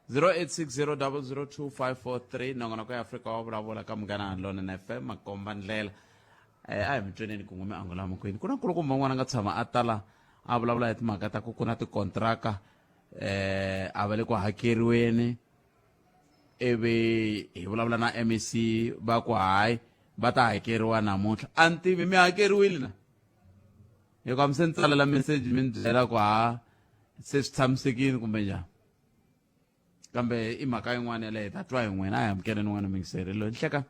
0860002543 nongonoko ya Afrika wa vulavula ka Munghana Lonene FM makomba ndlela a hi mi tweneni ku ngumi angula makwini ku na nkulukumba n'wana nga tshama a tala a vulavula hi timhaka ta ku na tikontraka a va le ku hakeriweni ivi hi vulavula na MEC va ku hayi va ta hakeriwa namuntlha a ni tivi mi hakeriwile na hikuva mi se ni tsalela meseji mi ni byela ku se swi tshamisekile kumbe njhani kambe i mhaka yin'wana yaleyo hi ta twa hi n'wina a hi amukeleni n'wana mingiseri loyi ni hleka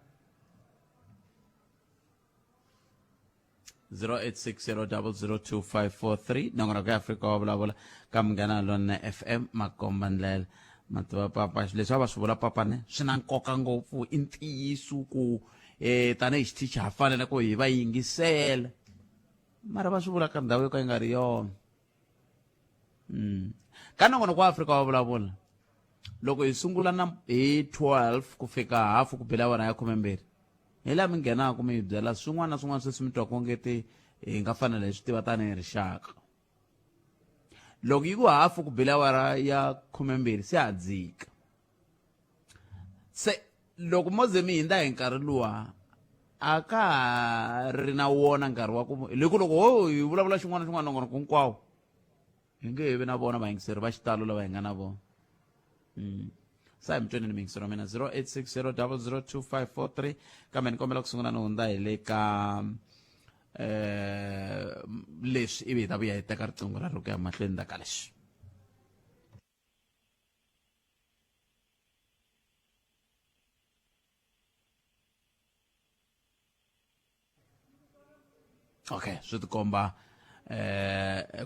0860002543 nongonoko ya Afrika wa vulavula ka Munghana Lonene FM makomba ndlela mativa papa leswi va swi vula papa ne swi na nkoka ngopfu i ntiyiso ku tanihi xitichi ha fanele ku hi va yingisela mara va swi vula ka ndhawu yo ka yi nga ri yona ka nongonoko wa Afrika wa vulavula loko hi sungula na hi 12 ku fika hafu ku bela awara ya 12 hi laha mi nghenaka mi hi byela swin'wana na swin'wana sweswi mi twa ku ngeti hi nga fanele hi swi tiva tanihi rixaka loko yi ku hafu ku bela awara ya 12 se ha dzika se loko moze mi hindza hi nkarhi luwa a ka ha ri na wona nkarhi wa ku loko hi vulavula xin'wana na xin'wana nongonoko hinkwawo hi nge he vi na vona vayingiseri va xitalo lava hi nga na vona sa hi mi tweneni miyingiseri wa mina 0860002543 kambe ni kombela ku sungula ni hundza hi le ka leswi ivi hi ta vuya hi teka riqingho ra ku ya mahlweni ndaka lexi okay swi tikomba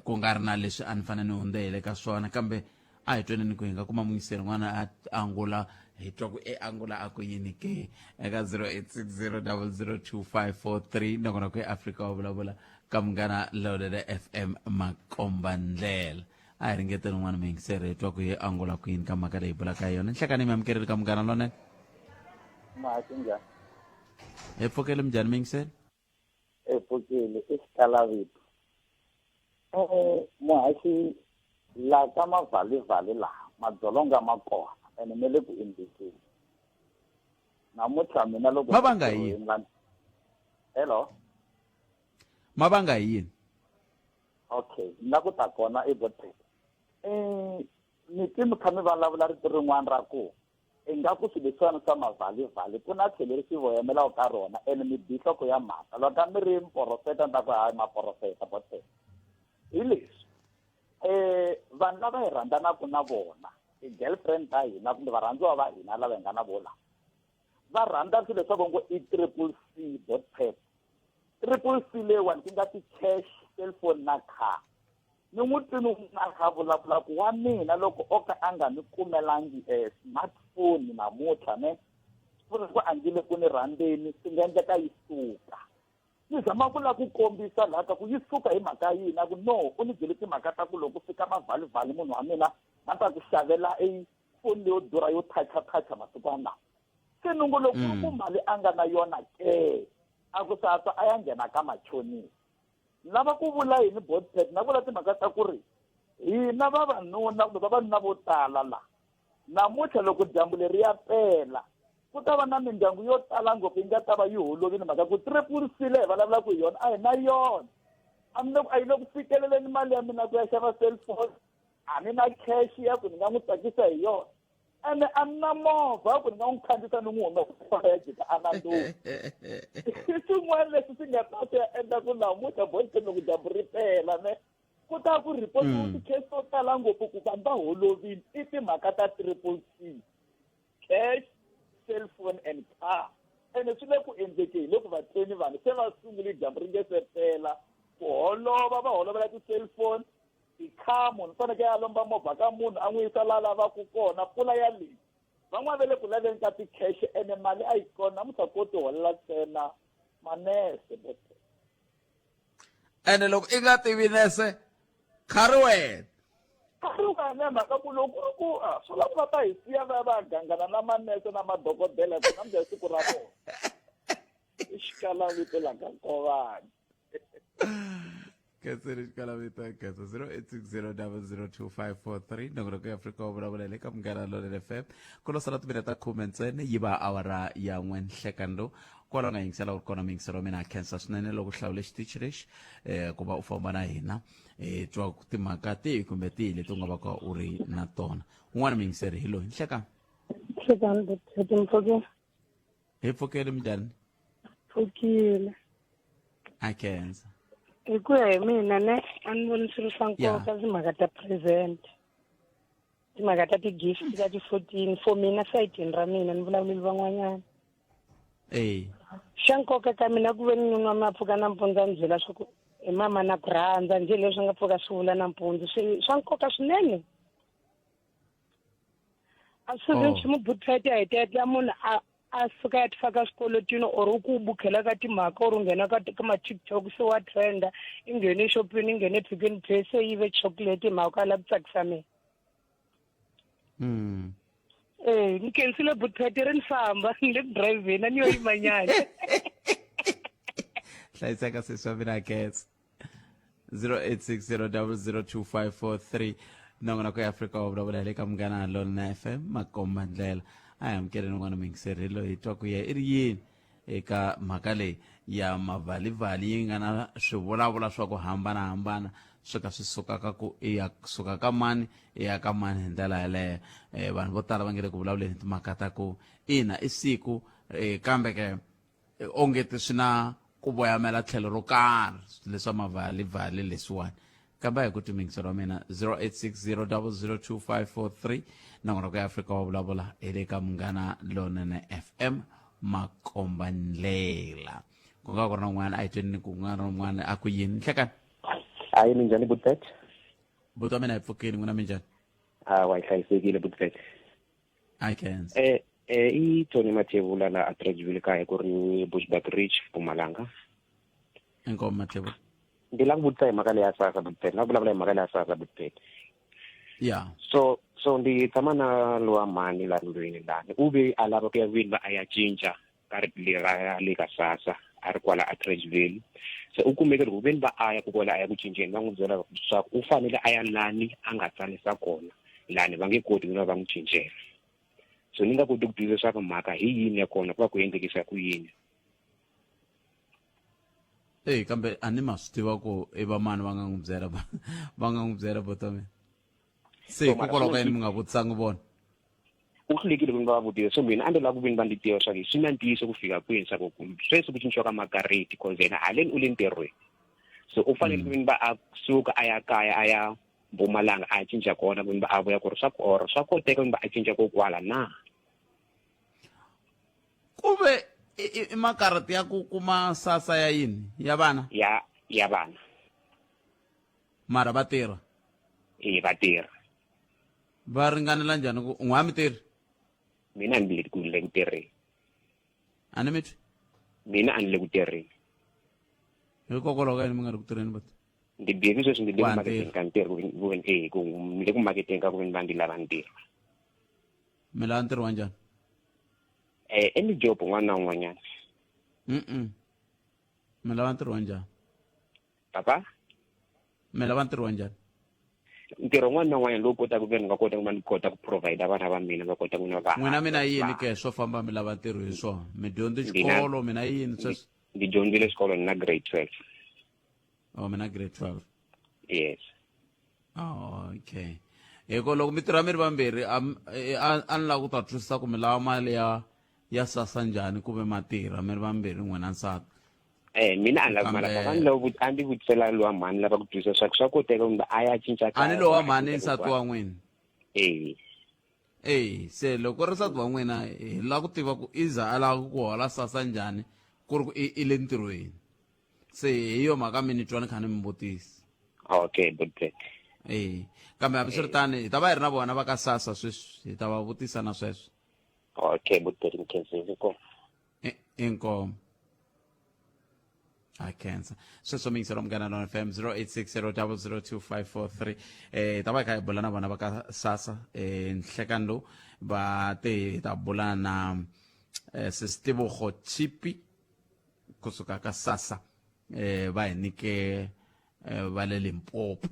ku nga ri na leswi a ni fanele ni hundze hi le ka swona kambe a hi tweneni ku hi nga kuma mungiseri n'wana a Angola hi twa ku eAngola a ku yini ke eka 0860002543 nakona ku eAfrika wa vulavula ka Munghana Lowuthele FM Makombandlela a hi ringeteni n'wana mungiseri hi twa ku eAngola ku yini ka mhaka leyi hi bulaka hi yona nhlekani mi amukerile ka Munghana Lowuthele njhani hi pfukele minjhani mungiseri epfukile Xikalavito muhaxi la ka mavalivali laha madzolonga ma kona ene me le ku endlekeni namuntlha mina loko Ma vanga yini? hello ma vanga hi yini okay na ku ta kona eBottek mi ti mi kha mi vulavula rito rin'wana ra ku ingaku swilo leswiwani swa mavalivali ku na tlhelo ri swi voyamelaka ka rona ene mi bi nhloko ya mhaka loko mi ri miporofeta ni ta ku hayi maporofeta Bottek hi leswi vanhu lava hi rhandzanaka na vona i-girlfriend ta hina kumbe varhandziwa va hina lava hi nga na vona va rhandza swilo leswaku ngo i triple C Bottek triple C leyiwani ti nga ti-cash cellphone na car ni n'wi twini na kha vulavula ku wa mina loko o ka a nga ni kumelangi smartphone namuntlha ne ku angile ku ni rhandzeni swi nga endleka yi suka ni zama ku la ku kombisa laha ka ku yi suka hi mhaka yini ku no u ni byele timhaka ta ku loko fika mavalivali munhu wa mina ma ta ku xavela foni leyo durha yo touch masiku lawa se nungu loko ku mali a nga na yona ke a ku sasa a ya nghena ka machonisi lava ku vula yini Bottek na vula timhaka ta ku ri hina vavanuna kumbe vavanuna vo tala la namuntlha loko dyambu leri ya pela ku ta va na mindyangu yo tala ngopfu yi nga ta va yi holovini mhaka ku triple C leyi vulavula ku hi yona a hi na yona a yi le ku fikeleleni mali ya mina ku ya xava cellphone a ni na cash ya ku ni nga n'wi tsakisa hi yona ene a ni na movha ku ni nga n'wi khandziyisa ni n'wi humesa ya jika a na nduku i swin'wana leswi swi nga ta swi endla ku namuntlha Bottek loko dyambu ri pela ne ku ta ku ripotiwa ti-case to tala ngopfu ku vanhu va holovini i timhaka ta triple C cash cellphone and car ene swi le ku endlekeni loko vatseni vanhu se va sungule dyambu ri nge se pela ku holova va holovela ti-cellphone ti-car munhu fanekele a lomba movha ka munhu a n'wi yisa laha lavaku kona pfula ya leyi van'wana va le ku laveni ka ti-cash ene mali a yi kona mi ta koti holela ntsena manese Bottek ene loko i nga tivi nese khari wena karukane mhaka ku loko ri ku swi lava va ta hi siya va ya va ya gangana na manese na madokodela ku na mudya siku ra vona i Xikalavito la ka Nkovani Ketseni Xikalavito ketsa 0860002543 nongoro ku Afrika wa vulavula le ka Munghana Lowuthele FM ku lo sala timinete ta 10 ntsena yi va awara ya n'we nhlekani kwala nga yingisela ku ri kona mingiselo wa mina khensa swinene loko hlawule xitichi lexi ku va u famba na hina twa timhaka tihi kumbe tihi leti u nga va ka u ri na tona un'wana mingiseri hi loyi nhlekani hi pfukele minjhani pfukile a khensa hi ku ya hi mina ne a ni voni swi ri swa nkoka timhaka ta present timhaka ta ti-gift ta ti-14 for mina sayitini ra mina ni vulavuleli van'wanyana xa nkoka ka mina ku ve ni nuna mi pfuka nampundzu a ni byela swa ku hi mama na ku rhandza njhe leswi nga pfuka swi vula nampundzu swa nkoka swinene a swi vi nchumu Bottek a hetelela munhu a suka ya ti faka swikolotini or u ku bukhela ka timhaka or u nghena ka ma-TikTok se wa trenda i nghene exopini i nghene Pick n Pay se yive chocolate hi mhaka la ku tsakisa mina ni kensile Bottek ri ni famba ni le ku driveni a ni yo yimanyana hlayiseka seswi wa mina khetsa 0860002543 nongona ku Afrika wa vulavula le ka Munghana Lowuthele FM Makombandlela a hi amukeleni n'wana mingiseri loyi hi twa ku ye i ri yini eka mhaka leyi ya mavalivali yi nga na swivulavula swa ku hambanahambana swi ka swi sukaka ku i ya suka ka mani i ya ka mani hi ndlela yaleyo vanhu vo tala va nge le ku vulavuleni timhaka ta ku ina i siku kambe ke ongeti swi na ku voyamela tlhelo ro karhi leswa mavalivali leswiwani kambe hi ku timingiselo wa mina 0860002543 nongona ku Afrika wa vulavula ele ka Munghana Lowuthele FM Makombandlela ku nga ku ri na n'wana a hi tweni ku nga ri n'wana a ku yini nhlekani hayi minjhani Bottek buti wa mina hi pfukeni n'wina minjhani wa hlayisekile Butfet. I can. I Tony Matebula la Atteridgeville kaya ku ri Bushbuck Ridge Mpumalanga. Inkomo Matebula. Ndila ku vutisa hi mhaka leyi ya SASSA Butfet. Na vulavula hi mhaka leyi ya SASSA Butfet. Yeah. So ndi tshama na lowa mani la ndlwini lani. U ve a lava ku ya vini a ya cinca ka ri le ka SASSA a ri kwala Atteridgeville. Se u kumeke loko veni va aya ku kwala a ya ku cinceni va n'wi byela leswaku u fanele a ya lani a nga tsalisa kona lani va nge koti ku va n'wi cincela. So ni nga koti ku twisisa leswaku mhaka hi yini ya kona ku va ku endlekisa ku yini. Kambe a ni ma swi tiva ku i vamani va nga n'wi byela botome. Se hikokwalaho ka yini mi nga vutisanga vona? U hlekile ku va vutisa so mina a ndzi lava ku veni va ndzi tiva leswaku swi na ntiyiso ku fika kwini leswaku sweswi ku cinciwa ka makareti cause yena haleni u le ntirhweni. So u fanele ku veni va a suka a ya kaya a ya Mpumalanga a ya cinca kona ku veni va a vuya ku ri swa koteka ku veni va a cinca ko kwala na. Kuve i makarati ya ku kuma SASSA ya yini ya vana? Ya vana. Mara va tirha? Va tirha. Va ringanela njhani ku n'wa mi tirhi? Mina ni le ku tirheni. A ni mi twi? Mina a ni le ku tirheni. Hikokwalaho ka yini mi nga ri ku tirheni bot? Ndi bizi sweswi ndi le ku maketeni ka ntirho ni le ku maketeni ka ku veni va ndi lava ntirho. Mi lava ntirho wa njhani? Any job un'wana na un'wanyana. Mi lava ntirho wa njhani? Papa? Mi lava ntirho wa njhani? Ntirho un'wana na un'wanyana lowu kotaka ku veni nga kota ku va ni kota ku provide vana va mina va kota ku na va. N'wina mina yini ke swo famba mi lava ntirho hi swona? Mi dyondze xikolo mina yini sweswo? Ndi dyondzile xikolweni na grade 12. Oh, mina grade 12. Yes. Oh, okay. Hiko loko mi tirha mi ri vambirhi a ni lava ku ta twisisa ku mi lava mali ya SASSA njhani ku ve ma tirha mi ri vambirhi n'wina nsati? Mina a ni lava mali a ndzi vutisela lowa mhani lava ku twisisa leswaku swa koteka ku a ya cinca kaya. A ni lowa mhani nsati wa n'wina? Se loko ri nsati wa n'wina hi lava ku tiva ku iza a lava ku hola SASSA njhani ku ri ku i le ntirhweni. Se hi yo mhaka mi ni twa ni kha ni mi vutisa. Okay, but kambe hambiswiritani hi ta va hi ri na vona va ka SASSA sweswi hi ta va vutisa na sweswo. Okay, but nkhensa ko. Inkomo. I cancer. Sweswo mi yingisela Munghana Lonene FM 0860002543. Ta va hi kha hi bula na vona va ka SASSA nhlekani lowu va te hi ta bula na Sisitibogo Chipi kusuka ka SASSA va hi nyike va le Limpopo.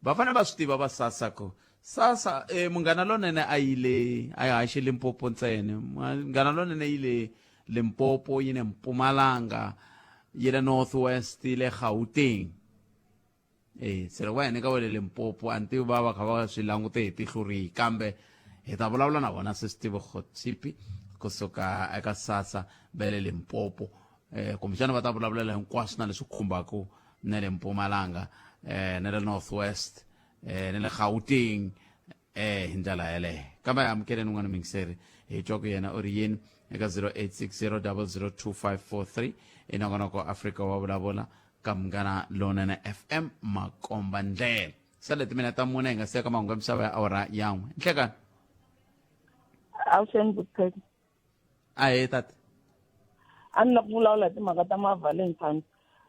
Va fanele va swi tiva va SASSA ko SASSA Munghana Lonene a yi haxi Limpopo ntsena. Munghana Lonene yi le Limpopo yi le Mpumalanga yi le North West yi le Gauteng. Se loko va hi nyika va le Limpopo a ni tivi va kha va swi langute hi tihlo rihi kambe hi ta vulavula na vona Sisitibogo Chipi kusuka eka SASSA va le Limpopo. Kumbexana va ta vulavulela hinkwaswo na leswi khumbaka na le Mpumalanga na le North West na le Gauteng hi ndlela yaleyo. Kambe amukeleni n'wana mingiseri hi twa ku yena u ri yini eka 0860002543 inongonoko Africa wa vulavula ka Munghana Lonene FM Makomba ndlela. Sale timinete ta mune hi nga siya ka mahungu ya misava ya awara yan'we. Nhlekani? Awuseni Butfet. Tati. A ni la ku vulavula hi timhaka ta ma-Valentine.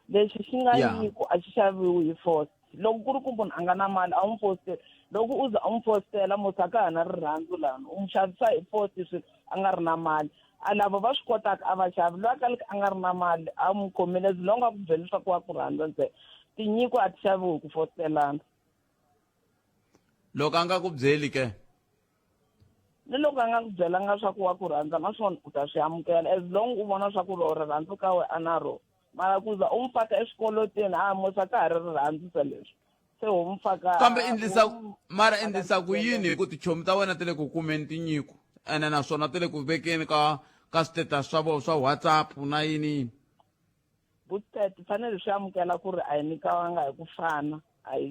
Lexi xi nga nyiko a xi xaviwi hi force. Loko ku ri ku munhu a nga na mali a n'wi fositela. Loko u za a n'wi fositela musa ka ha na rirhandzu lani u n'wi xavisa hi force swilo a nga ri na mali. A lava va swi kotaka a va xavi loyi a kalaka a nga ri na mali a n'wi khomile as long a ku byela leswaku wa ku rhandza ntsena. Tinyiko a ti xaviwi ku fositelana. Loko a nga ku byeli ke? Ni loko a nga ku byelanga swa ku wa ku rhandza naswona u ta swi amukela as long u vona swa ku rirhandzu ka wena a na rona. Mara ku za u n'wi faka eswikolotini musa ka ha ri rirhandzu se leswi. Se u n'wi faka. Kambe endlisa ku yini ku tichomi ta wena ti le ku kumeni tinyiko ene naswona ti le ku vekeni ka status swa WhatsApp na yini? Butfet fanele swi amukela ku ri a hi nyikawanga hi ku fana a hi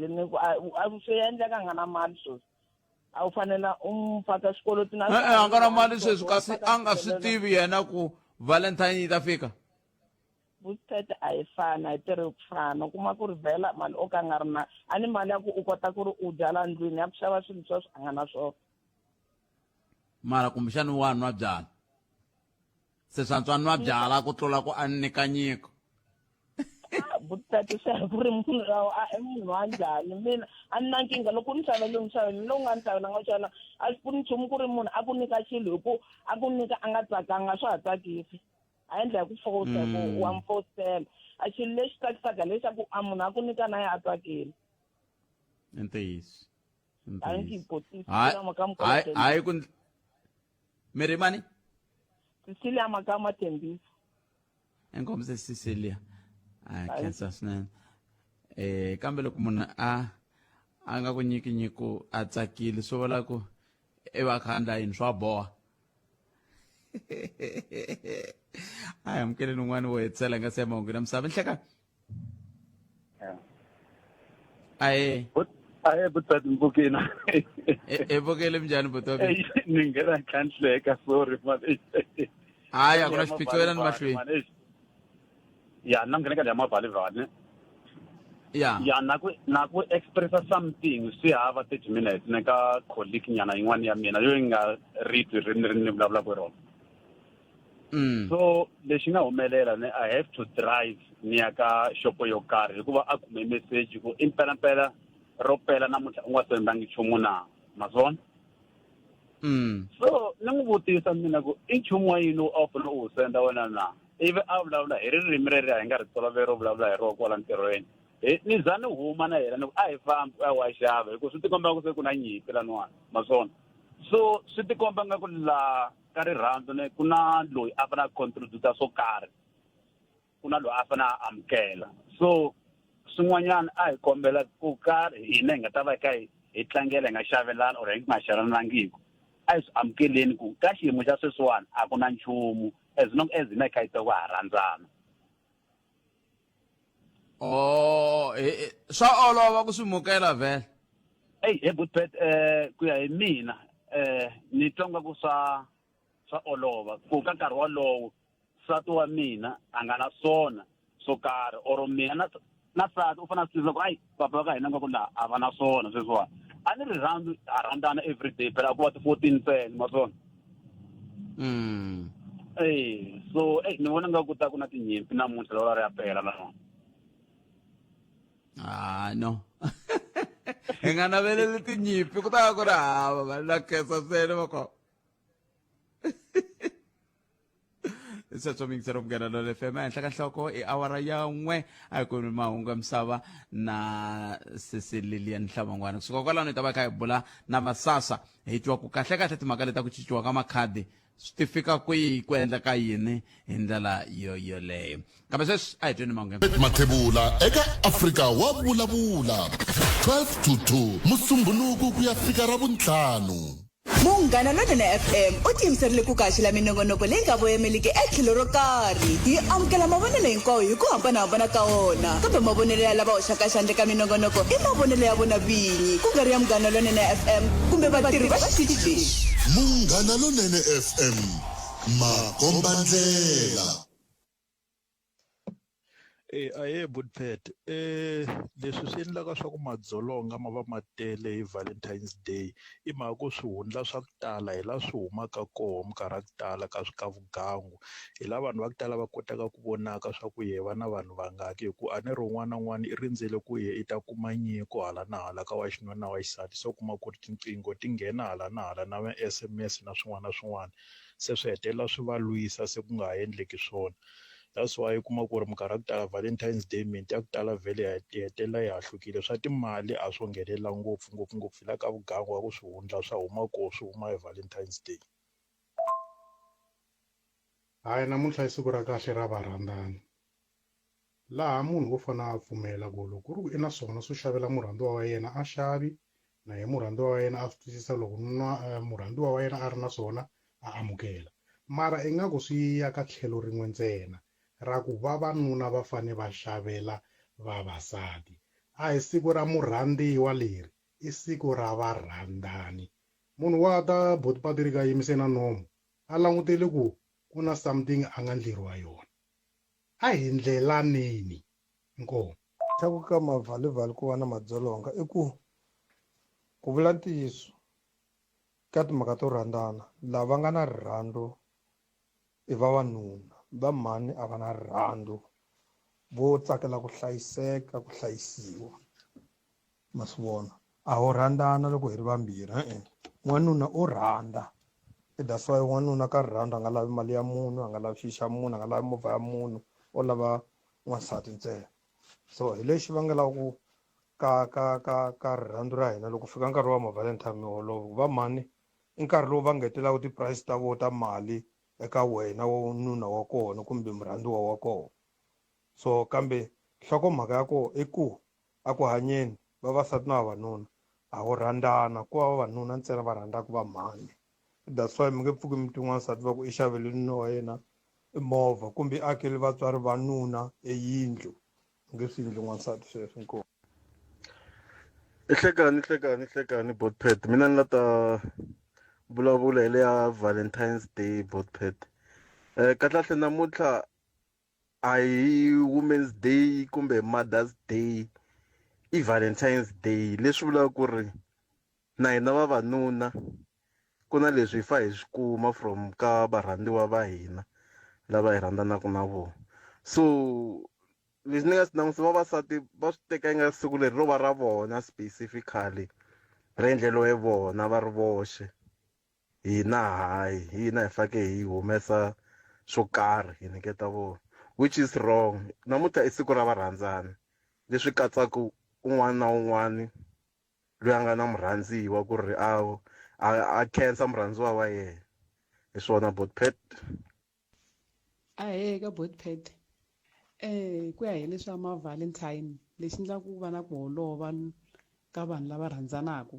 swi endleka a nga na mali sweswi. A wu fanela u n'wi faka xikolotini. A nga na mali sweswi kasi a nga swi tivi yena ku Valentine yi ta fika. Buspet a yi fani a yi tirhi ku fana u kuma ku ri vhela mali o ka a nga ri na a ni mali ya ku u kota ku ri u byala ndlwini ya ku xava swilo sweswo a nga na swona mara kumbexani wa nwa byala se swantswa nwa byala ku tlula ku a nyika nyiko Buspet swi ku ri munhu i munhu wa njhani mina a ni na nkingha loko ni xavele lowu nga ni xavela nga xona a swi pfuni nchumu ku ri munhu a ku nyika xilo hi ku a ku nyika a nga tsakanga swa ha tsakisi a endla hi ku fosa ku wa mfosela a xilo lexi tsakisaka leswaku a munhu a ku nyika na ye a tsakile ntiyiso hayi ku mi ri mani Cecilia Makama Thembisa enkomise Cecilia khensa swinene kambe loko munhu a nga ku nyiki nyiko a tsakile swo vula ku i va khandla yini swa boha a hi amukeleni un'wana wo hetsela nga se mahungu na misava nhleka aye Butsati Mbukina. Evokele mjani butobi? Ningera kanhleka sorry man. Hayi akuna xiphiqo wena ni mahlweni. Ya nangena ka lama bali vane. Ya naku expressa something swi hava 30 minutes neka colleague nyana yin'wana ya mina yo nga riti rini vulavula ku rona. So lexi nga humelela ne I have to drive ni ya ka shopo yo karhi hikuva a kume message ku impela ro pela namuntlha u nga sendangi nchumu na mazona so ni n'wi vutisa mina ku i nchumu wa yini u fane u senda wena na ivi a vulavula hi ririmi reri hi nga ri toloveri ro vulavula hi ro kwala ntirhweni ni za ni huma na yena ni ku a hi fambi a wa xava hikuva swi tikomba ku se ku na nyimpi laniwani mazona so swi tikomba nga ku la ka rirhandzu ne ku na loyi a fana contributa swo karhi ku na loyi a fana amukela so swin'wanyana a hi kombela ku karhi hina hi nga ta va ka hi tlangela hi nga xavelana or hi nga xavelanangiki a hi swi amukeleni ku ka xiyimo xa sweswiwani a ku na nchumu as long as hina hi kha hi ta va ha rhandzana swa olova ku swi mukela vhele Buspet ku ya hi mina ni twa ku swa olova ku ka nkarhi walowo nsati wa mina a nga na swona swo karhi or mina na nsati u fanele a swi tiva ku ayi papa wa ka hina nga ku laha a va na swona sweswiwani a ni rirhandzu a rhandzana everyday phela ku va ti-14 ntsena ma swona so ni vona nga ku ta ku na tinyimpi namuntlha loko ri ya pela na no hi nga naveleli tinyimpi ku ta ku ri hava vanhu na khensa swene vako sweswo mingisero mugana FM ehenhla ka nhloko i awara ya 1 a hi kumi mahungu ya misava na Lilian Nhlabangwana kusuka kwalano hi ta va kha hi bula na Masasa hi twa ku kahle timhaka leta ku cinciwa ka makhadi swi ti fika kwihi ku endla ka yini hi ndlela yoleyo kambe sweswi a hi tweni mahungu Mathebula eka Afrika wa vulavula 12 to 2 musumbhunuku ku ya fika Ravuntlhanu Munghana Lonene FM u tiyimiserile ku kaxila minongonoko leyi nga voyameliki etlhelo ro karhi hi amukela mavonelo hinkwawo hi ku hambanahambana ka wona kambe mavonelo ya lava hoxaka xandle ka minongonoko i mavonelo ya vona vinyi ku nga ri ya Munghana Lonene FM kumbe vatirhi va xitichi lexi Munghana Lonene FM makombandlela aye Buspet leswi swi endlaka swa ku madzolonga ma va ma tele hi Valentine's Day i mhaka ku swihundla swa ku tala hi la swi humaka koho minkarhi ya ku tala ka swikavugangu hi la vanhu va ku tala va kotaka ku vonaka swa ku ye va na vanhu vangaki hi ku a ni ri un'wana na un'wana i rindzele ku ye i ta kuma nyiko hala na hala ka wa xinuna na wa xisati se u kuma ku ri tinqingho ti nghena hala na hala na ma-SMS na swin'wana na swin'wana se swi hetelela swi va lwisa se ku nga ha endleki swona that's why kuma ku ri minkarhi ya ku tala Valentine's Day minti ya ku tala vhele hi hetelela hi hahlukile swa timali a swo nghenelela ngopfungopfu la ka vugangu wa ku swihundla swa huma koho swi huma hi Valentine's Day hayi namuntlha i siku ra kahle ra varhandzani laha munhu wo fana a pfumela ku loko ku ri ku i na swona swo xavela murhandziwa wa yena a xavi na ye murhandziwa wa yena a swi twisisa loko murhandziwa wa yena a ri na swona a amukela mara ingaku swi ya ka tlhelo rin'we ntsena ra ku vavanuna va fane va xavela vavasati a hi siku ra murhandziwa leri i siku ra varhandzani munhu wa ta botipatirika yimisena nomu a langutele ku na something a nga ndleriwa yona a hi ndlelaneni inkomo xa ku ka mavhalivhali ku va na madzolonga i ku vula ntiyiso ka timhaka to rhandzana lava nga na rirhandzu i vavanuna va mhani a va na rirhandzu vo tsakela ku hlayiseka ku hlayisiwa ma swi vona a ho rhandzana loko hi ri vambirhi n'wanuna o rhandza that's why n'wanuna ka rirhandzu a nga lavi mali ya munhu a nga lavi xi xa munhu a nga lavi movha ya munhu o lava n'wansati ntsena so hi lexi vangelaku ku ka rirhandzu ra hina loko fika nkarhi wa ma-valentine miholovo va mhani i nkarhi lowu va ngetelaka ti-price ta vo ta mali eka wena nuna wa kona kumbe murhandziwa wa kona so kambe nhlokomhaka ya kona i ku a ku hanyeni vavasati na vavanuna a ho rhandzana ku va vavanuna ntsena va rhandzaka va mhani that's why mi nge pfuki mi twi n'wansati va ku i xavele nuna wa yena movha kumbe akele vatswari va nuna eyindlu nge swi endli n'wansati sweswo inkomu Ihlekani Botpet. Mina ni la ta vulavula hi le ya Valentine's Day Botpet. Kahlahle namuntlha a hi Women's Day kumbe Mother's Day i Valentine's Day leswi vulaka ku ri na hina vavanuna ku na leswi hi fa hi swi kuma from ka varhandziwa va hina lava hi rhandzanaka na vona so leswi ni nga swi langutisa vavasati va swi teka yi nga siku leri ro va ra vona specifically ra endlelo hi vona va ri voxe hina hayi hina hi fake hi humesa swo karhi hi nyiketa vona which is wrong namuntlha i siku ra varhandzani leswi katsaka un'wana na un'wana loyi a nga na murhandziwa ku ri a khensa murhandziwa wa yena hi swona Botpet ka Botpet ku ya hi leswa ma-valentine lexi endlaka ku va na ku holova ka vanhu lava rhandzanaka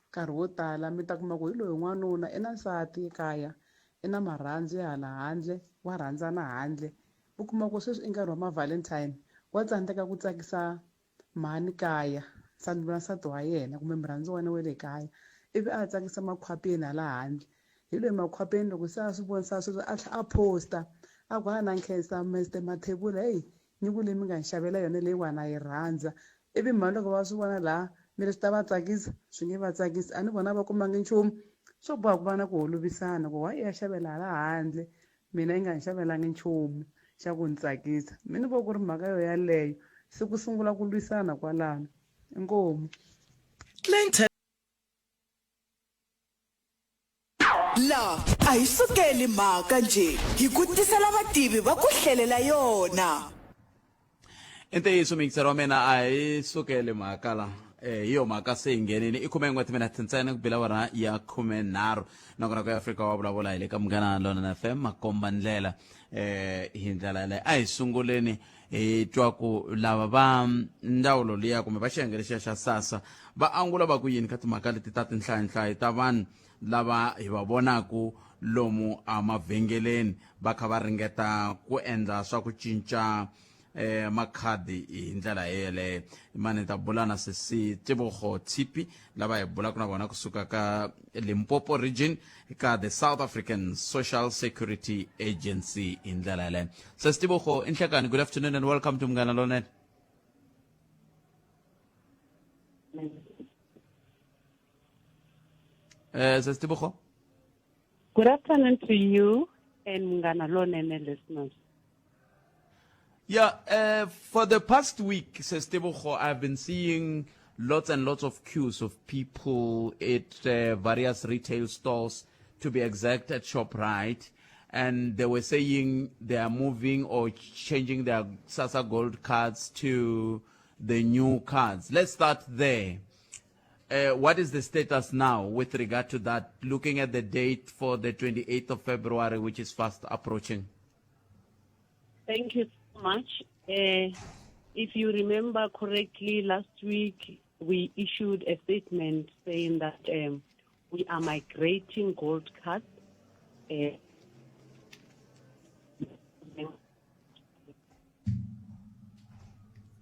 nkarhi wo tala mi ta kuma ku hi loyi n'wanuna i na nsati ekaya i na marhandzu ya hala handle wa rhandzana handle u kuma ku sweswi i nkarhi wa ma-valentine wa tsandzeka ku tsakisa mhani kaya nsati wa yena kumbe murhandzi wa yena wa le kaya ivi a tsakisa makhwapeni hala handle hi loyi makhwapeni loko se a swi vonisa sweswo a tlha a posta a ku na nkhensa Mr Mathebula nyuku leyi mi nga ni xavela yona leyiwani a yi rhandza ivi mhani loko va swi vona laha mi ri swi ta va tsakisa swi nge va tsakisi a ni vona va kumangi nchumu swo boha ku va na ku holovisana ku wa i ya xavela hala handle mina yi nga ni xavelangi nchumu xa ku ni tsakisa mi ni vo ku ri mhaka yo yaleyo se ku sungula ku lwisana kwalano inkomu la a hi sukeli mhaka nje hi ku tisela vativi va ku hlelela yona i ntiyiso mixero wa mina a hi sukeli mhaka la hi yo mhaka se hi nghenini i 10 minutes ntsena ku bila wona ya 13 nakona ku Afrika wa vulavula hi le ka Munghana Lonene FM makomba ndlela hi ndlela leyi a hi sunguleni hi twa ku lava va ndzawulo liya kumbe va xiyenge lexiya xa SASSA va angula va ku yini ka timhaka leti ta tinhlayanhlayo ta vanhu lava hi va vonaku lomu a mavhengeleni va kha va ringeta ku endla swa ku cinca makhadi hi ndlela yeleyo mani ta bula na sesi Tebogo Tshipi lava hi bulaka na vona kusuka ka Limpopo region ka the South African Social Security Agency hi ndlela yeleyo sesi Tebogo inhlekani good afternoon and welcome to Munghana Lonene sesi Tebogo Good afternoon to you and Munghana Lonene listeners. Yeah, for the past week, says Tebogo, I've been seeing lots and lots of queues of people at various retail stores, to be exact, at ShopRite. And they were saying they are moving or changing their SASSA Gold cards to the new cards. Let's start there. What is the status now with regard to that, looking at the date for the 28th of February, which is fast approaching? Thank you so much. If you remember correctly, last week we issued a statement saying that we are migrating gold cards.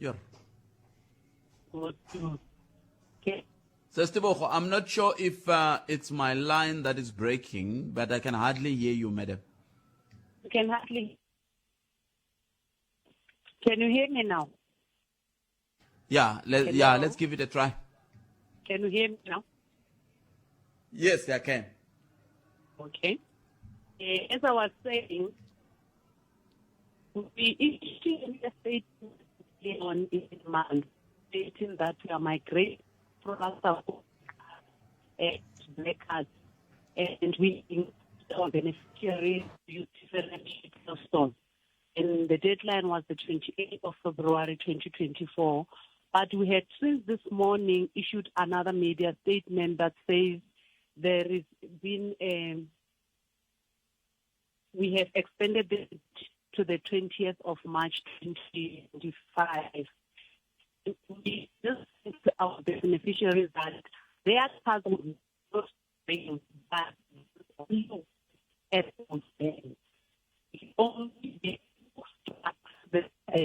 Yeah. Okay. So, Tebogo, I'm not sure if it's my line that is breaking, but I can hardly hear you, madam. You can hardly. Can you hear me now? Yeah, let's give it a try. Can you hear me now? Yes, I can. Okay. As I was saying, we issued a statement on in month stating that we are migrating products of black cards and we our beneficiaries use different milestones. And the deadline was the 28th of February 2024. But we had since this morning issued another media statement that says there has been we have extended it to the 20th of March 2025. We just said to our beneficiaries that their cards would not bring back at only be the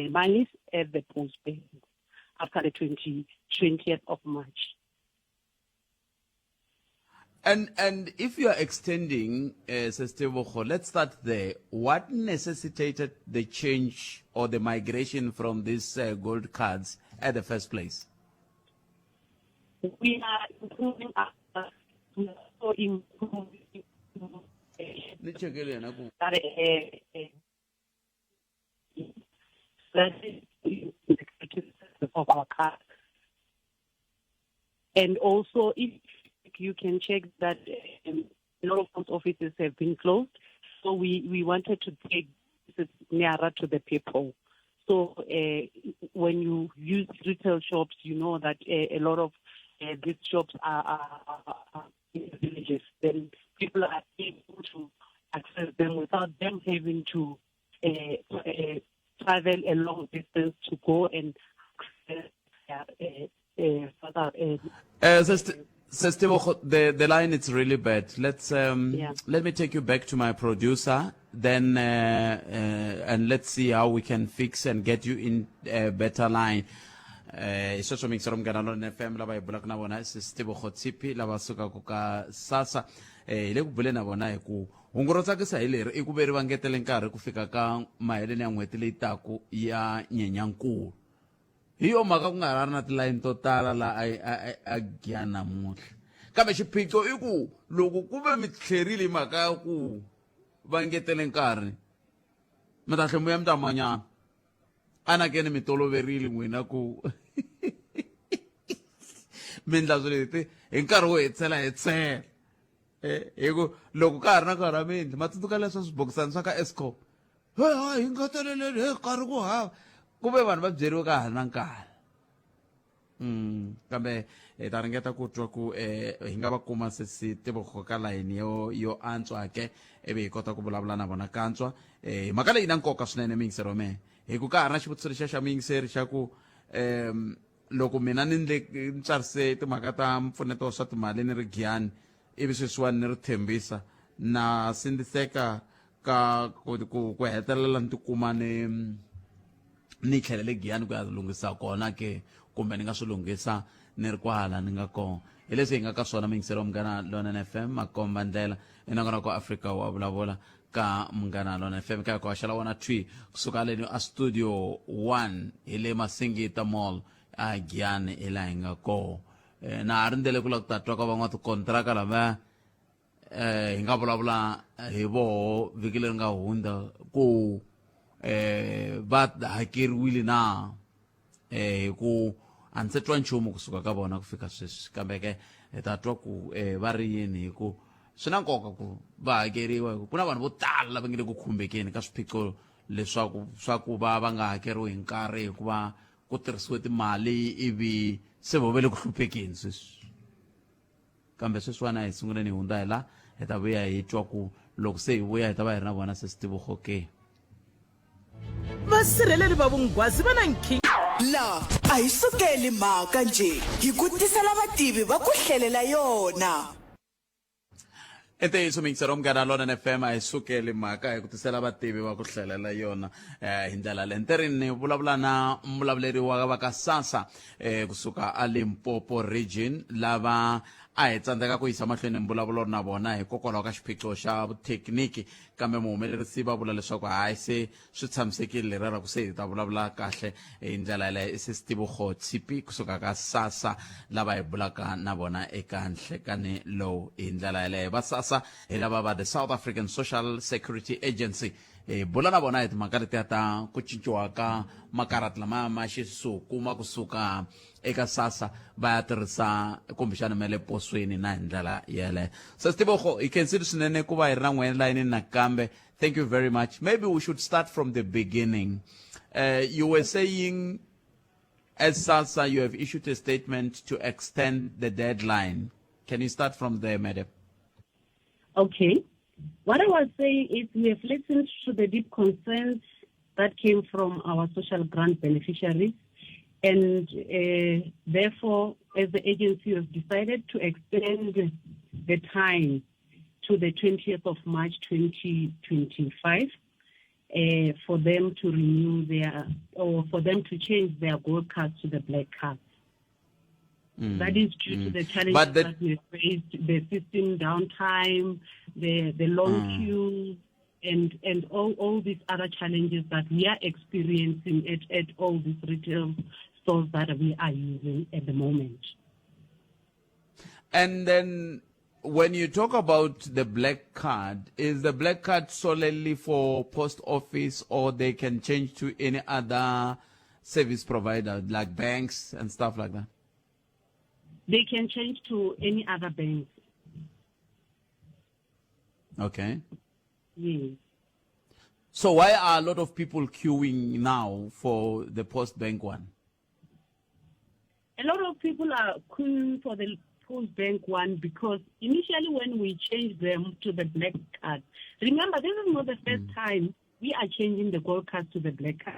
monies at the post bank after the 20th of March. And if you are extending, Sestebogo, let's start there. What necessitated the change or the migration from these gold cards at the first place? We are improving our of our card. And also, if you can check that a lot of post offices have been closed, so we wanted to take this nearer to the people. So when you use retail shops, you know that a lot of these shops are in the villages. Then people are able to access them without them having to travel a long distance to go and access Sestebogo, the line is really bad. Let me take you back to my producer, then and let's see how we can fix and get you in a better line. Isho mixer mngana lo FM la ba ibula kuna bona Sestebogo Tsipi la ba suka ku ka sasa ile ku bule na bona ku ungorotsa ke sa ile re ku beri ba ngetele nkare ku fika ka maheleni ya n'hweti leyi taku ya Nyenyankulu. Hiyo maka ku nga ri na tilayini to tala la a gya namuntlha kambe xiphiqo i ku loko ku ve mi tlherile mhaka ya ku va ngetele nkarhi mi ta tlhe mu ya mi ta manyana anakeni mi toloverile n'wina ku mi endla swilo leti hi nkarhi wo hetsela hi ku loko ka ha ri na nkarhi wa mindli ma tsundzuka leswa swibokisani swa ka Eskom hi ngeteleleni hi nkarhi ku hava ku ve vanhu va byeriwe ka ha ri na nkarhi kambe hi ta ringeta ku twa ku hi nga va kuma Sestebogo ka layini yo antswa ke ivi hi kota ku vulavula na vona kantswa mhaka leyi na nkoka swinene miyingiseri me hi ku ka ha ri na xivutiso lexa xa muyingiseri xa ku loko mina ni tsarise timhaka ta mpfuneto wa swa timali ni ri Giyani ivi sweswiwani ni ri Thembisa na sindziseka ka ku hetelela ni tikuma ni tlhelele Giyani ku ya lunghisa kona ke kumbe ni nga swi lunghisa ni ri kwahala ni nga kona hi leswi hi nga ka swona muyingiseri wa Munghana Lonene FM makomba ndlela inangona ko Africa wa vulavula ka Munghana Lonene FM ka ko xala wona twi kusuka leni a studio 1 hi le Masingita Mall a Giyani ila hi nga ko na ha ri ndele ku la ku ta twa ka van'wa tikontraka lava hi nga vulavula hi voho vhiki leri nga hundza ku va hakeriwile na ku a ndzi twa nchumu kusuka ka vona ku fika sweswi kambe ke hi ta twa ku va ri yini hi ku swi na nkoka ku va hakeriwa ku na vanhu vo tala lava nge le ku khumbekeni ka swiphiqo leswaku swa ku va nga hakeriwi hi nkarhi hikuva ku tirhisiwe timali ivi se vo ve le ku hluphekeni sweswi kambe sweswiwana hi sunguleni hi hundza hi la hi ta vuya hi twa ku loko se hi vuya hi ta va hi ri na vona Sestebogo ke vasirheleli va vungwazi va na nkhinkha la a hi sukeli mhaka nje hi ku tisela vativi va ku hlelela yona ntiyiso miyingiseri wa Munghana Lonene FM a hi sukeli mhaka hi ku tisela vativi va ku hlelela yona hi ndlela leyi nti ri ni vulavula na muvulavuleri wa va ka SASSA kusuka a Limpopo region lava a hi tsandzeka ku yisa mahlweni mbulavulo na vona hikokwalaho ka xiphiqo xa thekiniki kambe muhumelerisi va vula leswaku hayi se swi tshamisekile rera ku se hi ta vulavula kahle hi ndlela yaleyo se Sitibugo Tshipi kusuka ka SASSA lava hi bulaka na vona eka nhlekani lowu hi ndlela yaleyo va SASSA hi lava va the South African Social Security Agency hi bula na vona hi timhaka letiya ta ku cinciwa ka makarati lama ma xisukuma kusuka eka SASSA va ya tirhisa kumbexana ma le posweni na hi ndlela yeleyo. So Sitibugo hi khensile swinene ku va hi ri na n'wina layini nakambe. Thank you very much. Maybe we should start from the beginning. You were saying as SASSA you have issued a statement to extend the deadline. Can you start from there, madam? Okay. What I was saying is we have listened to the deep concerns that came from our social grant beneficiaries, and therefore, as the agency has decided to extend the time to the 20th of March 2025 for them to renew their, or for them to change their gold cards to the black cards. That is due to the challenges that we faced, the system downtime, the long queue, and all these other challenges that we are experiencing at all these retail stores that we are using at the moment. And then when you talk about the black card, is the black card solely for post office or they can change to any other service provider like banks and stuff like that? They can change to any other bank. Okay. Yes. So why are a lot of people queuing now for the Post Bank one? A lot of people are queuing for the Post Bank one because initially when we changed them to the black card, remember this is not the first time we are changing the gold card to the black card.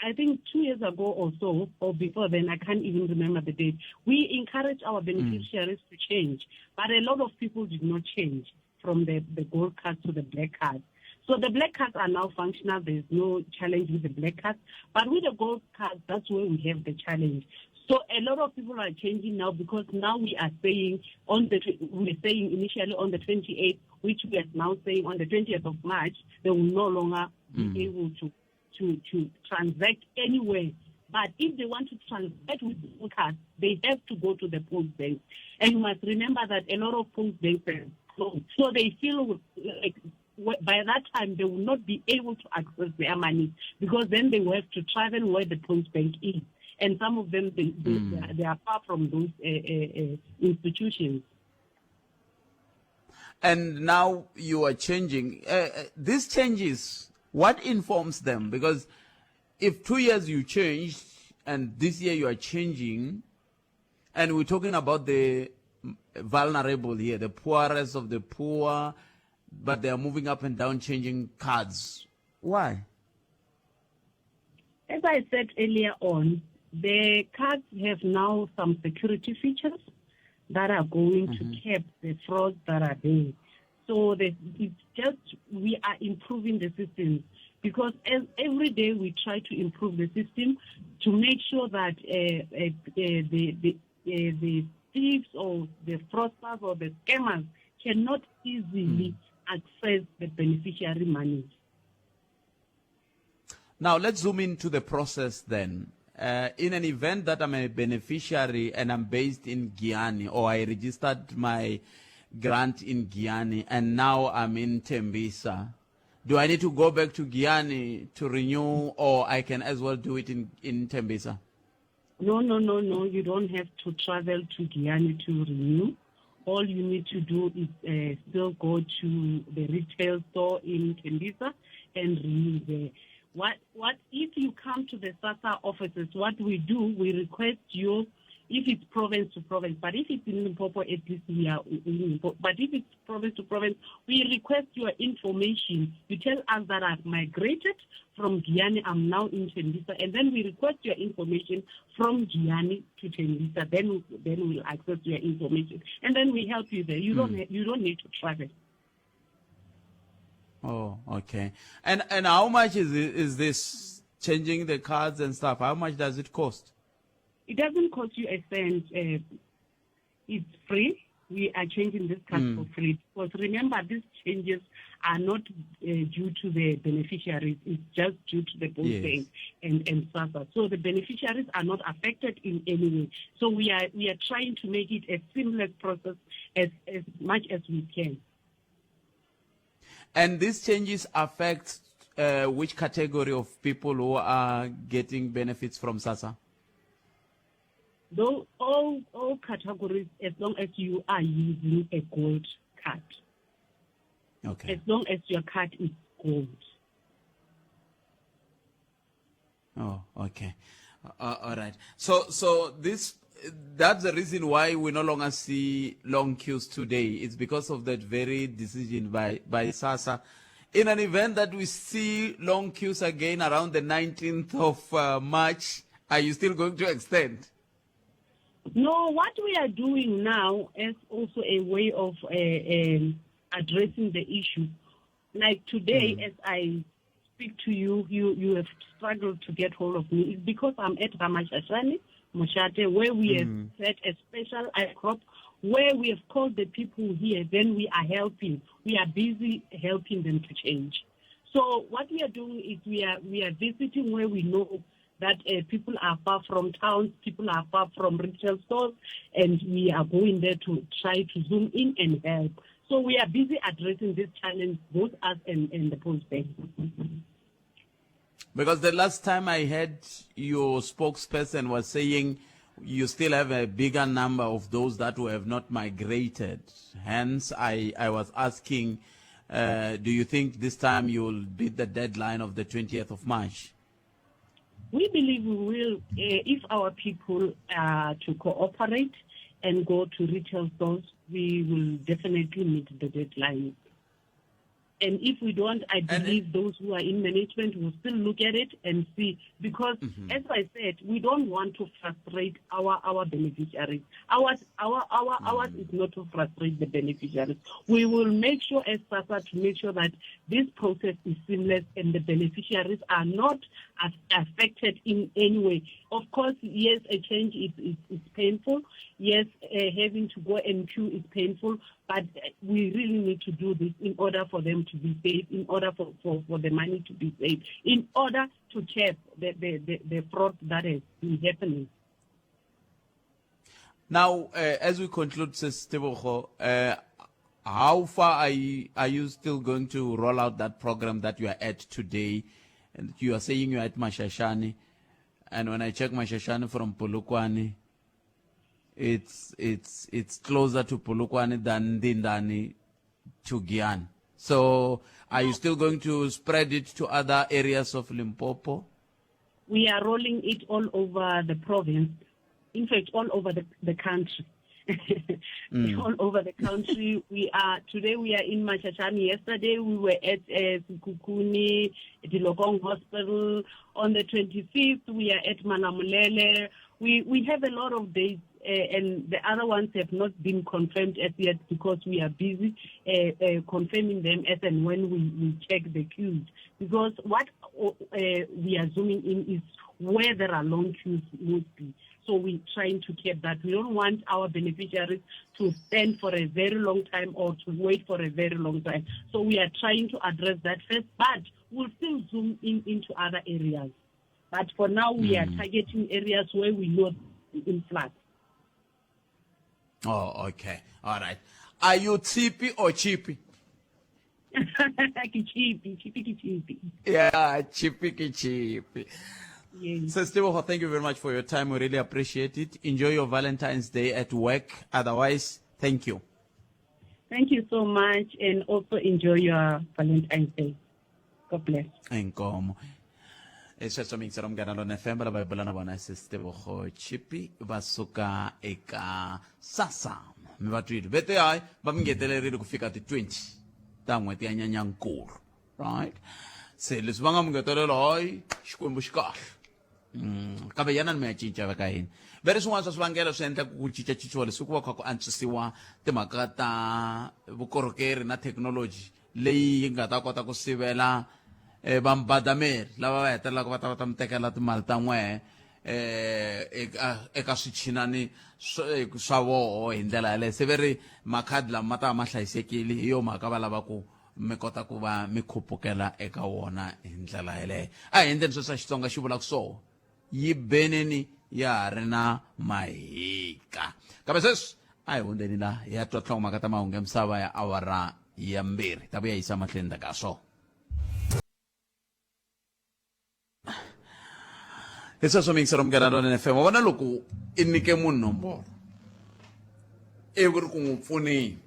I think 2 years ago or so, or before then, I can't even remember the date, we encouraged our beneficiaries to change, but a lot of people did not change from the gold card to the black card. So the black cards are now functional. There's no challenge with the black cards, but with the gold card, that's where we have the challenge. So a lot of people are changing now because now we are saying we're saying initially on the 28th, which we are now saying on the 20th of March, they will no longer be able to transact anywhere. But if they want to transact with the card, they have to go to the post bank. And you must remember that a lot of post banks are closed. So they feel like by that time they will not be able to access their money because then they will have to travel where the post bank is. And some of them, they are far from those institutions. And now you are changing. These changes, what informs them? Because if 2 years you changed and this year you are changing, and we're talking about the vulnerable here, the poorest of the poor, but they are moving up and down changing cards. Why? As I said earlier on, the cards have now some security features that are going to cap the frauds that are there. So it's just we are improving the system because every day we try to improve the system to make sure that the thieves or the fraudsters or the scammers cannot easily access the beneficiary money. Now let's zoom into the process then. In an event that I'm a beneficiary and I'm based in Giyani, or I registered my grant in Giyani and now I'm in Tembisa, do I need to go back to Giyani to renew, or I can as well do it in Tembisa? No. You don't have to travel to Giyani to renew. All you need to do is still go to the retail store in Tembisa and renew there. What if you come to the SASSA offices? What we do, we request you, if it's province to province, but if it's in Limpopo, at least we are in Limpopo. But if it's province to province, we request your information. You tell us that I've migrated from Giyani, I'm now in Tembisa, and then we request your information from Giyani to Tembisa. Then we'll access your information, and then we help you there. You don't need to travel. Oh, okay. And how much is this changing the cards and stuff? How much does it cost? It doesn't cost you a cent. it's free. We are changing this card for free. Because remember, these changes are not due to the beneficiaries. It's just due to the post bank and SASSA. So the beneficiaries are not affected in any way. So we are trying to make it a seamless process as much as we can. And these changes affect which category of people who are getting benefits from SASSA? Though all categories, as long as you are using a gold card. Okay. As long as your card is gold. Oh, okay. All right. So that's the reason why we no longer see long queues today. It's because of that very decision by SASSA. In an event that we see long queues again around the 19th of March, are you still going to extend? No, what we are doing now is also a way of addressing the issue. Like today, as I speak to you, you have struggled to get hold of me. It's because I'm at Ramashashani, Moshate, where we have set a special crop, where we have called the people here, then we are helping. We are busy helping them to change. So what we are doing is we are visiting where we know that people are far from towns, people are far from retail stores, and we are going there to try to zoom in and help. So we are busy addressing this challenge, both us and the post bank. Because the last time I heard your spokesperson was saying you still have a bigger number of those that who have not migrated. Hence, I was asking, do you think this time you'll beat the deadline of the 20th of March? We believe we will, if our people are to cooperate and go to retail stores, we will definitely meet the deadline. And if we don't, I believe those who are in management will still look at it and see. Because, as I said, we don't want to frustrate our beneficiaries. Ours is not to frustrate the beneficiaries. We will make sure as SASSA to make sure that this process is seamless and the beneficiaries are not affected in any way. Of course, yes, a change is painful. Yes, having to go and queue is painful. But we really need to do this in order for them to be safe, in order for the money to be safe, in order to check the fraud that has been happening. Now, as we conclude, Tebogo, how far are you still going to roll out that program that you are at today? And you are saying you are at Mashashani, and when I check Mashashani from Polokwane, it's closer to Polokwane than Dindani to Giyani. So are you still going to spread it to other areas of Limpopo? We are rolling it all over the province. In fact, all over the country. All over the country. Today we are in Mashashani. Yesterday we were at Sekhukhune, the Lokong Hospital. On the 25th we are at Malamulele. We have a lot of days, and the other ones have not been confirmed as yet because we are busy confirming them as and when we check the queues. Because what we are zooming in is where there are long queues mostly. So we're trying to keep that. We don't want our beneficiaries to stand for a very long time or to wait for a very long time. So we are trying to address that first, but we'll still zoom into other areas. But for now, we are targeting areas where we know influx. Oh, okay. All right. Are you Tsipi or Chippy? Chippy. Yeah, Chippy. Yes. So, Steve, thank you very much for your time. We really appreciate it. Enjoy your Valentine's Day at work. Otherwise, thank you. Thank you so much, and also enjoy your Valentine's Day. God bless. Enkomo. Eswetso mixera mngana lona FM la bayibulana bona Steve Chippy basuka eka SASSA. Mi vatwile bete hayi va mi ngetelerile ku fika ti 20 ta n'hweti ya Nyenyankulu. Right? Se leswi va nga mi ngetelela hayi Xikwembu xi kahle. Kambe yana ni mi ya cinca veka yini. Veri swin'wana swa swivangelo swi endla ku cincacinciwa leswi ku va kha ku antswisiwa timhaka ta vukorhokeri na thekinoloji leyi yi nga ta kota ku sivela vambadameri lava va hetelelaka va ta mi tekela timali ta n'wehe eka swichinani swa voho hi ndlela yaleyo se ve ri makhadi lama ma ta va ma hlayisekile hi yo mhaka va lava ku mi kota ku va mi khupukela eka wona hi ndlela yaleyo a hi endleni sweswi Xitsonga xi vulaka so yi beneni ya ha ri na mahika kambe sweswi a hi hundzeni la hi ya twa nhlokomhaka ta mahungu ya misava ya awara ya mbirhi ta vuya yisa mahlweni ta ka so hi sweswo mingisero mugedalwana FM wa vona loko i nyike munhu nomboro ivi ku ri ku n'wi pfuneni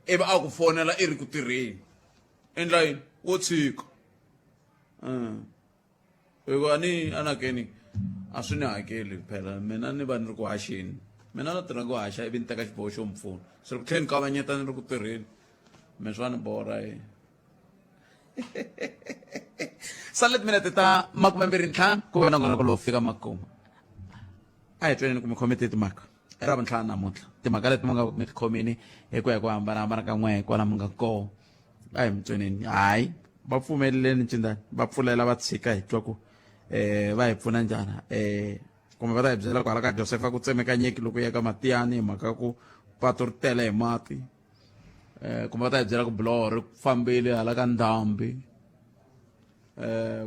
ivi a ku fonela i ri ku tirheni endla yini wo tshika hikuva ni anakeni a swi ni hakeli phela mina ni va ni ri ku haxeni mina na tirha ku haxa ivi ni teka xiboho xo mi pfuna swi ri ku tlheni kavanyeta ni ri ku tirheni me swa ni borha salet minute ta 25 ku vona ngona ku lo fika makumu a hi tweni ku mi khomete timhaka i ra vuntlhanu namuntlha timhaka leti mi nga mi khomini hi ku ya ku hambanahambana ka n'we kwala mi nga koho a hi mi twenini hayi va pfumeleleni cindani va pfulela va tshika hi twa ku va hi pfuna njhani kumbe va ta hi byela kwala ka Joseph ku tsemekanyeki loko ya ka Matiyani hi mhaka ku patu ri tele hi mati kumbe va ta hi byela ku biloho ri fambile hala ka ndhambi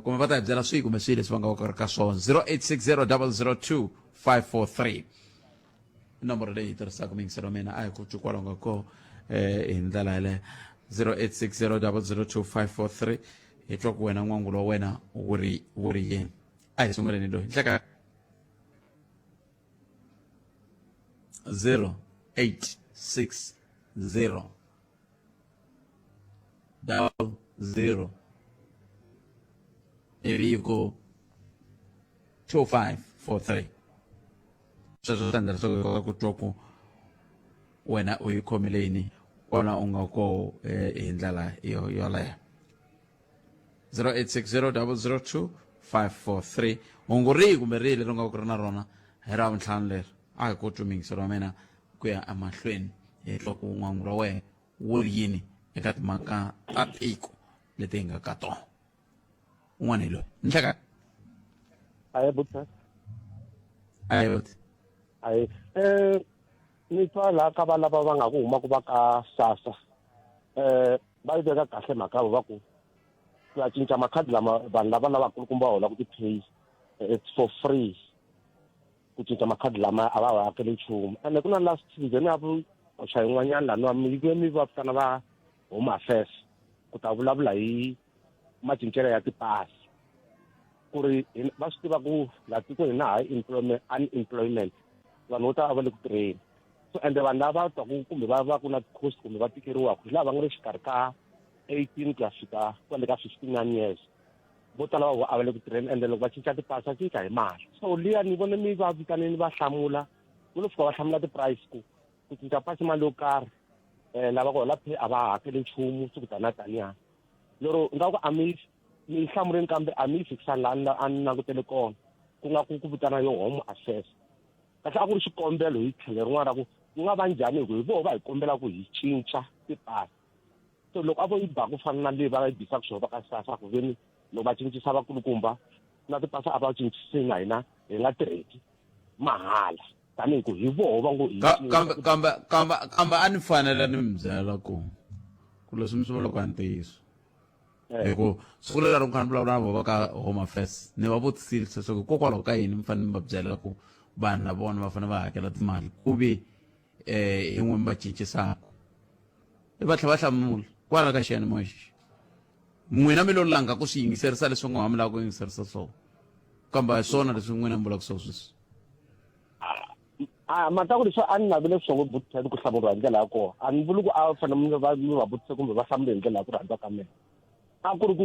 kumbe va ta hi byela swihi kumbe swihi leswi va nga ri ka swona 0860 002 543 nomboro leyi hi tirhisaka mingiselo mina a hi ku kwalaho nga ko hi ndlela yaleyo 0860 002 543 hi twa ku wena n'wangulo wa wena wu ri yini a hi sunguleni loyi nhleka 0860 00 ivi ku 2543 sweswo swi endla leswaku ku twa ku wena u yi khomile yini kona u nga ko hi ndlela yoleyo 0860 002 543 hungu rihi kumbe rihi leri nga ku ri na rona hi ra vuntlhanu leri a hi ku twimingiselo wa mina ku ya emahlweni hi twa ku n'wangu ra wena wu ri yini eka timhaka ta tiko leti hi nga ka tona un'wana hi loyi nhleka ni twa laha ka valava va nga ku huma ku va ka SASSA va yi veka kahle mhaka va ku ya cinca makhadi lama vanhu lava lavakulukumba va holaka ti-pay it's for free ku cinca makhadi lama a va hakeli nchumu ende ku na last season ya vuxa yin'wanyana laniwa mi vuye mi va vitana va Home Affairs ku ta vulavula hi macincelo ya tipasi ku ri va swi tiva ku laha tikweni na high unemployment vanhu vo tala va le ku tirheni so ende vanhu lava twaku kumbe va ku na cost kumbe va tikeriwaka hi lava nga le xikarhi ka 18 ku ya fika kwale ka 59 years vo tala va va le ku tirheni ende loko va cinca tipasi va cinca hi mali so liya ni vone mi va vitaneni va hlamula ku lo fika va hlamula ti-price ku cinca pasi mali yo karhi lava ku hola pay a va hakeli nchumu siku tani na taniyani lero nga ku a mi hlamuleni kambe a mi yi fikisani laha a ni langutele kona ku nga ku vitana yo Home Affairs kasi a ku ri xikombelo hi tlhelo rin'wana ra ku nga va njhani hi ku hi vona va hi kombela ku hi cinca tipasi so loko a vo yi ba ku fana na leyi va yi bisaka swona va ka SASSA ku veni loko va cincisa vakulukumba na tipasi a va cinciseni na hina hi nga tirheki mahala tanihi ku hi vona va ngo kambe a ni fanele ni mi byela ku leswi mi swi vula ku a ntiyiso hi ku siku leri mi kha ni vulavula na vona ka Home Affairs ni va vutisile leswaku hikokwalaho ka yini mi fanele mi va byela ku vanhu na vona va fanele va hakela timali ku vi hi n'we mi va cincisaka i va tlhela va hlamula kwala ka xiyanimoya xixi n'wina mi lo langa ku swi yingiserisa leswi nga mi lava ku yingiserisa swona kambe hi swona leswi n'wina mi vulaka swona sweswi mhaka ku leswi a ni navile swona vutisa ku hlamuriwa hi ndlela ya kona a ni vuli ku a fanele mi va vutisa kumbe va hlamule hi ndlela ya ku rhandza ka mina a ku ri ku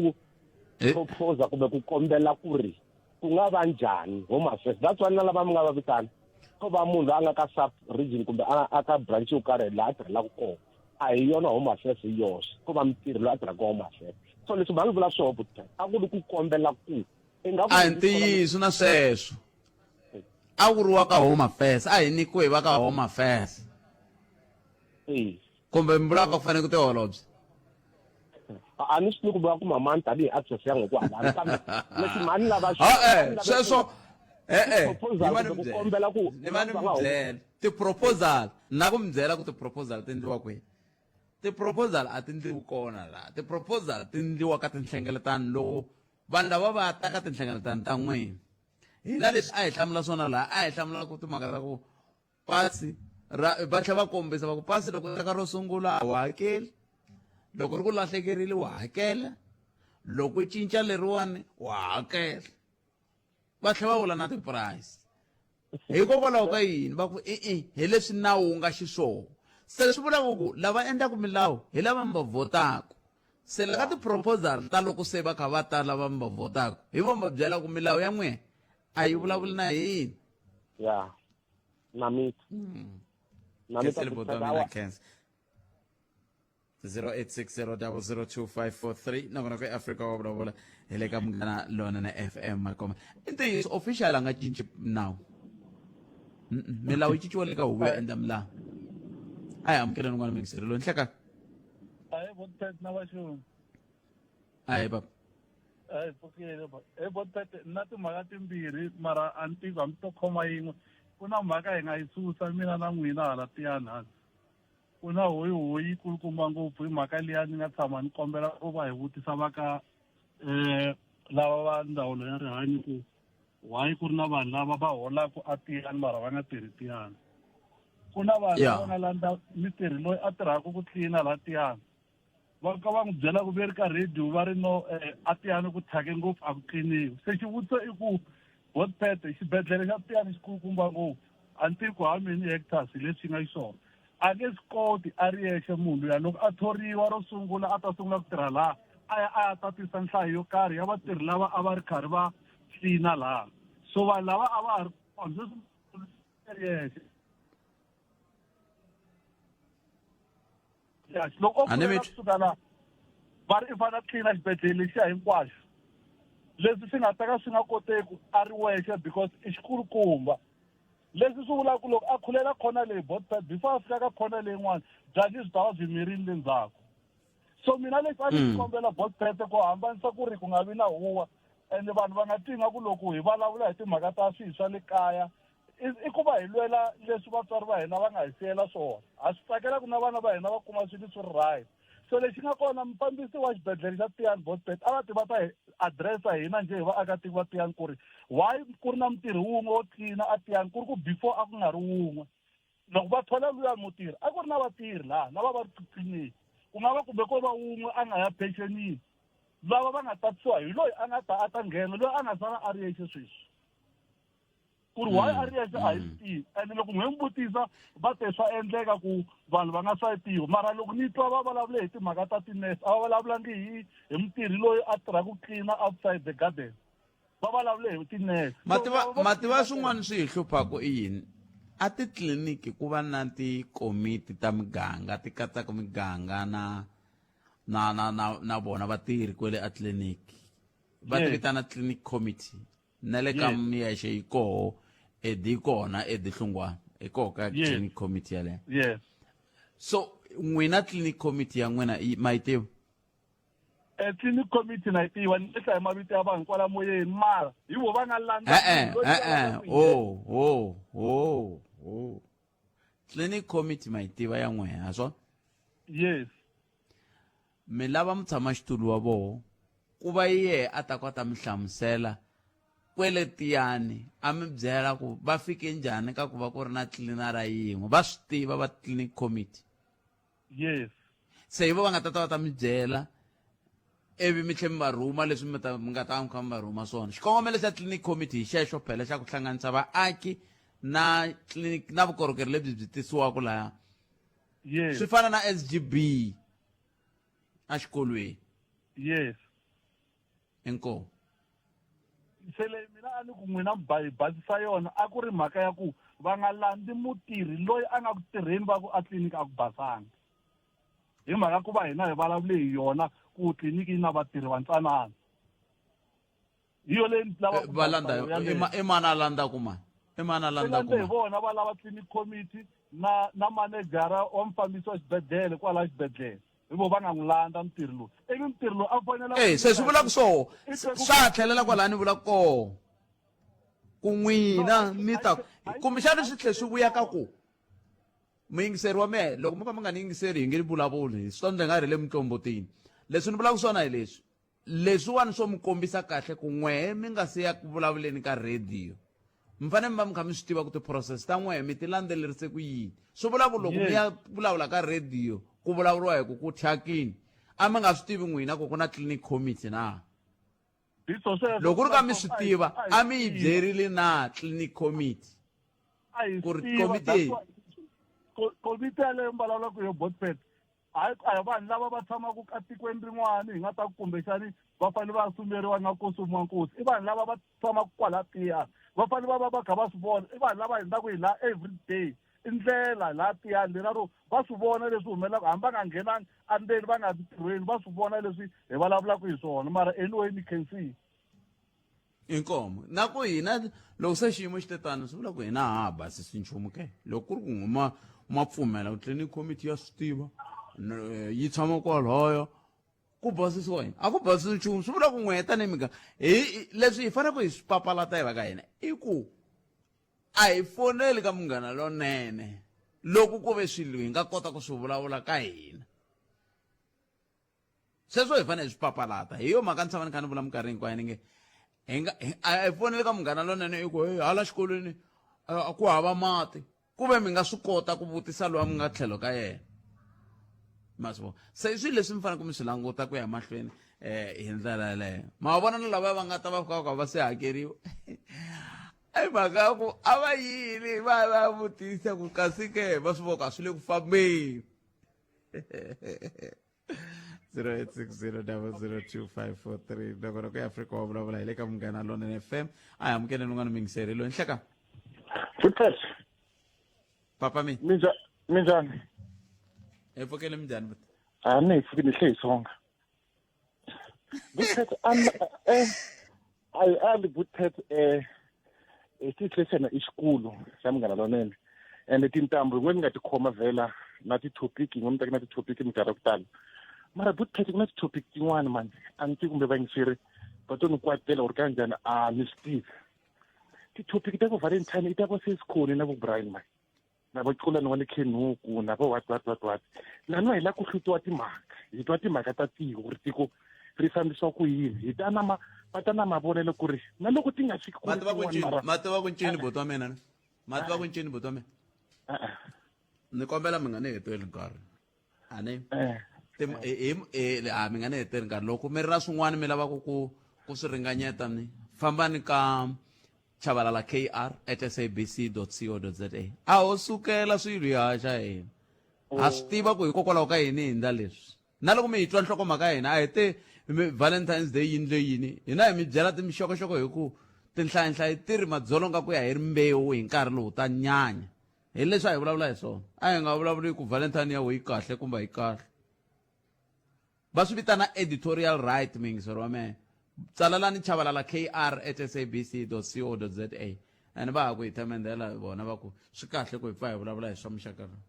proposa kumbe ku kombela ku ri ku nga va njhani Home Affairs that's why na lava mi nga va vitana ko va munhu loyi a nga ka sub region kumbe a ka branch yo karhi laha a tirhelaka kona a hi yona Home Affairs hi yoxe ko va mitirhi loyi a tirhaka Home Affairs so leswi va ngi vula swona vutisa a ku ri ku kombela ku a hi ntiyiso na sweswo a ku ri wa ka Home Affairs a hi nikiwe va ka Home Affairs kumbe mi vulaka ku fanele ku tiholobye a ni swi ku va ku mamani tanihi access ya n'wi ku halani kambe leswi mani lava sweswo ti-proposal na ku mi byela ku ti-proposal ti endliwa kwihi ti-proposal a ti endliwi kona laha ti-proposal ti endliwa ka tinhlengeletano loko vanhu lava va ta ka tinhlengeletano ta n'wina hina leswi a hi hlamula swona laha a hi hlamula ku timhaka ta ku pasi va tlhela va kombisa va ku pasi loko teka ro sungula a wu hakeli loko ri ku lahlekerile wa hakela loko i cinca leriwani wa hakela va tlhela va vula na ti-price hikokwalaho ka yini va ku hi leswi nawu wu nga xiswona se swi vulaka ku lava endlaka milawu hi lava mi va vhotaka se la ka ti-proposal ta loko se va kha va ta lava mi va vhotaka hi vo mi va byela ku milawu ya n'wina a yi vulavuli na yini ya na mita mina cancer 0860002543 nakona ku Africa wa vulavula hi le ka Munghana Lonene FM makoma i ntiyiso official a nga cinci nawu milawu yi cinciwa le ka huvo ya endla milawu a hi amukela n'wana mingiseri lo nhleka Aye, Botpet na vaxungu. a hi papa Aye, pfukile ba. Botpet na timhaka timbirhi mara a ni tivi hambi to khoma yin'we. Ku na mhaka hi nga yi susa mina na n'wina hala tiyani hansi. Ku na hoyi kulukumba ngopfu hi mhaka liya ni nga tshama ni kombela ku va hi vutisa va ka lava va ndzawulo ya rihanyo ku why ku ri na vanhu lava va holaka a tiyani mara va nga tirhi tiyani. Ku na vanhu lava nga landza mitirhi loyi a tirhaka ku tlilina laha tiyani. Va ka va n'wi byela ku ve ri ka radio va ri no a tiyani ku thyake ngopfu a ku tliniwi. Se xivutiso i ku Botpet xibedhlele xa tiyani xi kulukumba ngopfu a ni tivi ku how many hectares hi leswi nga xiswona. A nge swi koti a ri yexe munhu luya loko a thoriwa ro sungula a ta sungula ku tirha laha a ya tatisa nhlayo yo karhi ya vatirhi lava a va ri karhi va tlilina laha. So vanhu lava a va ha ri kona ri yexe. Loko o kusuka laha va ri i fanele a tlilina xibedhlele lexiya hinkwaxo. Leswi swi nga ta ka swi nga koteki a ri wexe because i xikulukumba. Leswi swi vulaka ku loko a khulela khona leyi Botpet before a fika ka khona leyin'wana byanyi byi ta va byi mirile le ndzhaku. So mina leswi a ni kombela Botpet ku hambanisa ku ri ku nga vi na huwa ende vanhu va nga twi nga ku loko hi vulavula hi timhaka ta swilo swa le kaya i ku va hi lwela leswi vatswari va hina va nga hi siyela swona. Ha swi tsakela ku na vana va hina va kuma swilo swi ri right. So lexi nga kona mufambisi wa xibedhlele xa Tiyani Botpet a va tiva ta hi adiresa hina njhe hi vaakatiko va Tiyani ku ri why ku ri na mutirhi wun'we wo tlilina a Tiyani ku ri ku before a ku nga ri wun'we. Loko va thola luya mutirhi a ku ri na vatirhi laha na va ri titliniki ku nga va kumbe ko va wun'we a nga ya pensionini lava va nga tatisiwa hi loyi a nga ta a ta nghena loyi a nga sala a ri yexe sweswi ku ri why a ri yexe a hi swi tivi ende loko n'wi vutisa va te swa endleka ku vanhu va nga swa tivi mara loko ni twa va vulavule hi timhaka ta tinese a va vulavulangi hi mutirhi loyi a tirhaka ku tlilina outside the garden va vulavule hi tinese. mativa swin'wana swi hi hluphaka i yini a titliliniki ku va na tikomiti ta miganga ti katsaka miganga na vona vatirhi kwele a tliliniki va ti vitana clinic committee na le ka miyexe yi koho edi kona edihlungwana i koho ka clinic committee yaleyo. Yes. So n'wina clinic committee ya n'wina ma yi tiva? Clinic committee na yi tiva ni hlaya mavito ya vanhu kwala moyeni mara hi vo va nga landza clinic committee ma yi tiva ya n'wina swona? Yes. Mi lava mutshamaxitulu wa voho ku va ye a ta kota mi hlamusela kwele Tiyani a mi byela ku va fike njhani ka ku va ku ri na tlilinara yin'we va swi tiva va clinic committee? Yes. Se hi vo va nga ta mi byela ivi mi tlhe mi va rhuma leswi mi nga ta mi kha mi va rhuma swona. Xikongomelo xa clinic committee hi xexo phela xa ku hlanganisa vaaki na clinic na vukorhokeri lebyi byi tisiwaka laha. Yes. Swi fana na SGB a xikolweni. Yes. Inkomu. Se leyi mina a ni ku n'wina mi basisa yona a ku ri mhaka ya ku va nga landzi mutirhi loyi a nga ku tirheni va ku a tliliniki a ku basanga. Hi mhaka ku va hina hi vulavule hi yona ku tliliniki yi na vatirhi vantsanana. Hi yo leyi lava va landza i mani a landzaku mani? I mani a landzaku mani? Hi vona va lava clinic committee na manejara wa mufambisi wa xibedhlele kwala xibedhlele. Hi vo va nga n'wi landza mutirhi loyi. Ivi mutirhi loyi a fanele se swi vula ku so swa tlhelela kwalani vula ko ku n'wina mi ta kumbexana swi tlhe swi vuya ka ku muyingiseri wa mehe loko mo ka mi nga ni yingiseri hi nge ni vulavuli swi ta ndzi nga ri le mintlombotini leswi ni vulaka swona hi leswiwani swo mi kombisa kahle ku n'wehe mi nga se ya ku vulavuleni ka radio mi fanele mi va mi kha mi swi tiva ku ti-process ta n'wehe mi ti landzelerise ku yini swi vula ku loko mi ya vulavula ka radio ku vulavuriwa hi ku thyakini a mi nga swi tivi n'wina ku ku na clinic committee na loko ku ri ka mi swi tiva a mi yi byerile na clinic committee ku ri committee komiti yaleyo mbalawula ku yo botpet a hi vanhu lava va tshamaka ka tikweni rin'wana hi nga ta kumbexani va fanele va sumeriwa na nkosi i vanhu lava va tshamaka kwala tiyani va fanele va va va kha va swi vona i vanhu lava hindzaku hi laha every day i ndlela laha tiyani leraro va swi vona leswi humelelaka hambi va nga nghenangi andzeni va nga ti tirhweni va swi vona leswi hi vulavulaka hi swona mara anyway ni can see inkomo na ku hina loko se xiyimo xi tetani swi vula ku hina ha basisi nchumu ke loko ku ri ku huma ma pfumela ku clinic committee ya swi tiva yi tshama kwalayo ku basisiwa yini a ku basisi nchumu swi vula ku n'weta ni mika leswi hi fanele ku hi swi papalata hi va ka hina i ku a hi foneli ka munghana lonene loko ku ve swilo hi nga kota ku swi vulavula ka hina sweswo hi fanele hi swi papalata hi yo mhaka ni tshama ni kha ni vula minkarhi hinkwayo ni nge a hi foneli ka munghana lonene i ku hala xikolweni ku hava mati ku ve mi nga swi kota ku vutisa loyi mi nga tlhelo ka yena ma swi vona se i swilo leswi mi fanele ku mi swi languta ku ya mahlweni hi ndlela yaleyo ma vona na lava va nga ta va ka va se hakeriwa ai mhaka ya ku a va yini va vutisa ku kasi ke va swi voka swi le ku fambeni 0860002543 nakona ku ya Afrika wa vulavula hi le ka Munghana Lonene FM a hi amukele nungana mingiseri loyi nhleka Futhas papa mi minjani hi pfukele minjhani buti a ni hi pfukile hle hi songa Buthet ali Buthet isihlesena isikulu xa Munghana Lonene and tintambu ngweni nga tikhoma vela na ti-topic ngomni ta na ti-topic minkarhi ku tala mara Buthet ku na ti-topic tin'wana mani a ni tivi kumbe va yingiseri va to ni kwatela u ri kanjhani a ni swi tivi ti-topic ta vo Valentine i ta vo Sesikhoni na vo Brian mani na vo Culani wa le Khenuku na vo what lani va hi la ku hlutiwa timhaka hi twa timhaka ta tiko ku ri tiko ri fambisiwa ku yini hi ta na va ta na mavonelo ku ri na loko ti nga swi mati va ku ncini buti wa mina mati va ku ncini buti wa mina ni kombela mi nga ni heteli nkarhi a ni mi nga ni heteli nkarhi loko mi ri na swin'wana mi lavaka ku swi ringanyeta ni fambani ka chavalala kr@sabc.co.za a ho sukela swilo ya xa hina ha swi tiva ku hikokwalaho ka yini hi ndla leswi na loko mi hi twa nhlokomhaka hina a hi te Valentine's Day yini le yini hina hi mi byela timixokoxoko hi ku tinhlayanhlayi ti ri madzolonga ku ya hi rimbewu hi nkarhi lowu ta nyanya hi leswi a hi vulavula hi swona a hi nga vulavuli ku Valentine ya yi kahle kumbe yi kahle va swi vitana editorial right mingisero wa mehe tsalalani chavalala kr@sabc.co.za and va ha ku hi themendela vona va ku swi kahle ku hi pfa hi vulavula hi swa muxaka lowu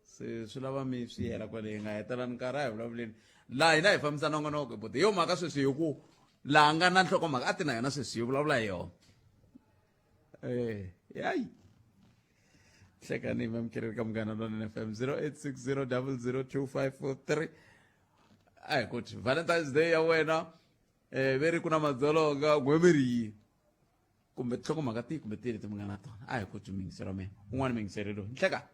se swi lava mi swi hela kwale hi nga hetelani nkarhi a hi vulavuleni laha hina hi fambisa nongonoko but hi yo mhaka sweswi hi ku laha nga na nhlokomhaka a ti na yona sweswi hi vulavula hi yona yayi hlekani mi amukele ka Munghana Lonene FM 0860002543 a hi kuti Valentine's Day ya wena ve ri ku na madzolonga gwemeriyi kumbe tinhlokomhaka tihi kumbe tihi leti mi nga na tona a hi kuti mingisero mina un'wana mingiseri loyi nhleka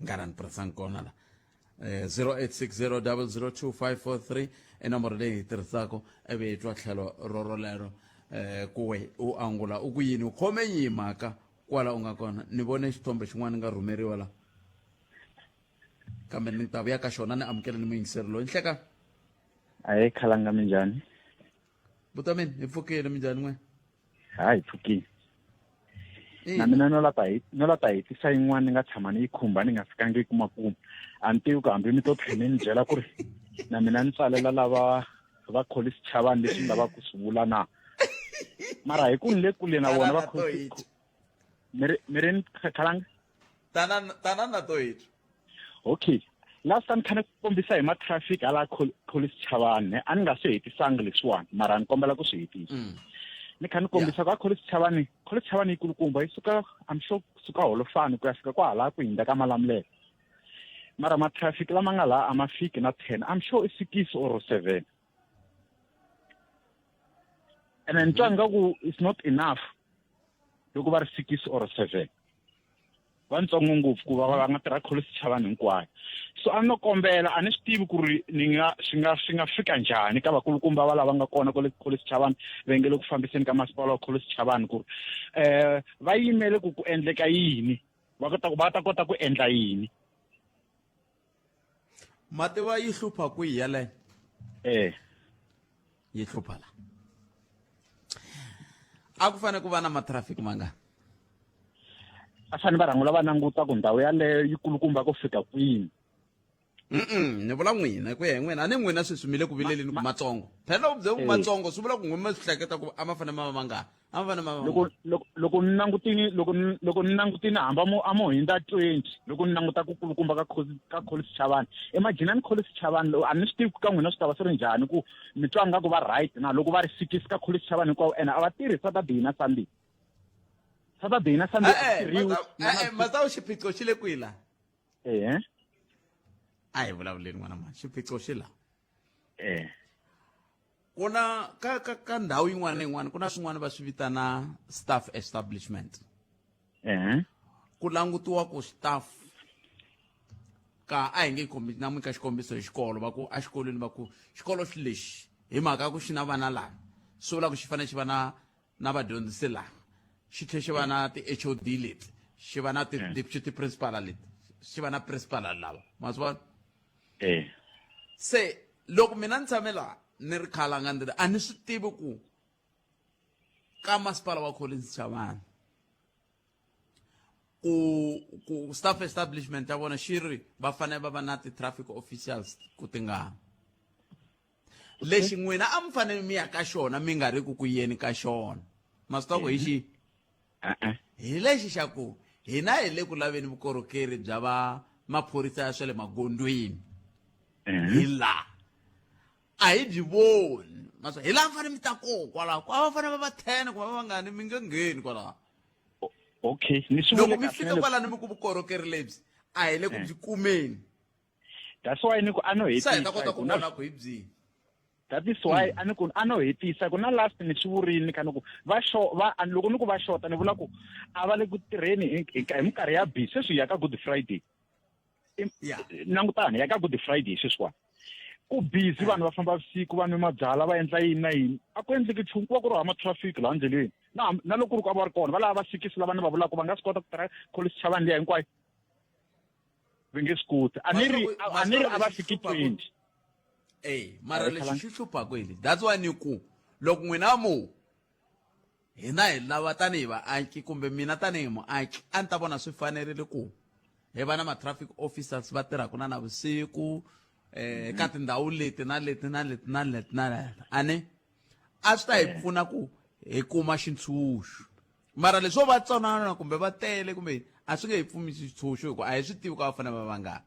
ngara ni tirhisanga kona la 0860002543 i nomboro leyi hi tirhisaka ivi hi twa tlhelo rorolero kuwe u angula u ku yini u khome yihi mhaka kwala u nga kona ni vone xithombe xin'wana ni nga rhumeriwa la kambe ni ta vuya ka xona ni amukela ni muyingiseri loyi nhleka ahe khalanga minjhani buta mina hi pfukile minjhani n'we hayi pfukile na mina no lata hi tisa yin'wana ni nga tshama ni yi khumba ni nga fikangi ku makumu a ni tivi ku hambi mi to tlhela ni byela ku ri na mina ni tsalela lava va kholi xichavani leswi ni lavaka ku swi vula na mara hi ku ni le kule na vona va kholi mi ri ni khalanga tanana to hit okay last time khane kombisa hi ma-traffic ala College Chavani a ni nga swi hetisanga leswiwani mara ni kombela ku swi hetisa ni kha ni kombisa ka College Chavani yi kulukumba yi suka I'm sure kusuka holofani ku ya fika kwahala ku hindza ka Malamulele mara ma-traffic lama nga laha a ma fiki na 10 I'm sure i 6 or 7 and then twa ngaku it's not enough loko va ri 6 or 7 vantsongo ngopfu ku va nga tirha College Chavani hinkwayo so a no kombela a ni swi tivi ku ri swi nga fika njhani ka vakulukumba va lava nga kona College Chavani va nge le ku fambiseni ka masipala wa College Chavani ku ri va yimele ku endleka yini va ta kota ku endla yini Mativa yi hlupha kwihi yaleyo yi hlupha la a ku fane ku va na matraffic mangani a fane va rhangula va languta ku ndhawu yaleyo yi kulukumba ku fika kwini ni vula n'wina ku ya hi n'wina a ni n'wina sweswi mi le ku vileleni ku matsongo phela u bye ku matsongo swi vula ku n'wina swi hleketa ku a ma fane ma va mangani a ma fane ma va loko ni langutini hamba a mo hindza 20 loko ni languta ku kulukumba ka College Chavani imagine College Chavani a ni swi tivi ka n'wina swi ta va swi ri njhani ku mi twa nga ku va right na loko va ri 6 ka College Chavani hinkwawo ene a va tirhi Saturday na Sunday matawu xiphiqo xi le kwihi la a hi vulavuleni n'wana mani xiphiqo xi la ku na ka ndhawu yin'wana na yin'wana ku na swin'wana va swi vitana staff establishment ku langutiwa ku staff ka a hi nge namuntlha ka xikombiso hi xikolo va ku a xikolweni va ku xikolo xi lexi hi mhaka ku xi na vana laha swi vula ku xi fanele xi va na vadyondzisi laha xi tlhela xi va na ti-HOD leti xi va na ti-deputy principal leti xi va na principal lava ma swi vona se loko mina ni tshame laha ni ri khalanga ndzi a ni swi tivi ku ka masipala wa College Chavani ku staff establishment ya vona xi ri va fanele va va na ti-traffic officials ku tingana lexi n'wina a mi fanele mi ya ka xona mi nga ri ku yeni ka xona ma swi tiva ku hi xi hi lexi xa ku hina hi le ku laveni vukorhokeri bya va maphorisa ya swa le magondweni hi laha a hi byi voni maswa hi laha fanele mi ta koho kwalaho ku a va fanele va va 10 ku va va ngani mi nge ngheni kwalaho okay loko mi fika kwalani mi ku vukorhokeri lebyi a hi le ku byi kumeni that's why ni ku a no hetisa sa hi ta kota ku vona ku hi byihi that is why a no hetisa ku na last ni swi vurini ka loko loko ni ku va shota ni vula ku a va le ku tirheni hi minkarhi ya busy sweswi ya ka Good Friday langutani ya ka Good Friday sweswiwani ku busy vanhu va famba vusiku vanhu mabyala va endla yini na yini a ku endleki nchumu ku va ku ri hava matrafiki laha ndleleni na loko ku ri ku a va ri kona va lava va sikisi lava ni va vulaka va nga swi kota ku tirha College Chavani liya hinkwayo va nge swi koti a ni ri a va fiki 20 mara lexi xi hluphaku hi lexi that's why ni ku loko n'wina mo hina hi lava tanihi vaaki kumbe mina tanihi muaki a ni ta vona swi fanerile ku hi va na ma-traffic officers va tirhaka na navusiku ka tindhawu leti na leti a swi ta hi pfuna ku hi kuma xitshunxo mara leswo va tsanana kumbe va tele kumbe a swi nge hi pfumi xitshunxo hikuva a hi swi tivi ku va fanele va vangani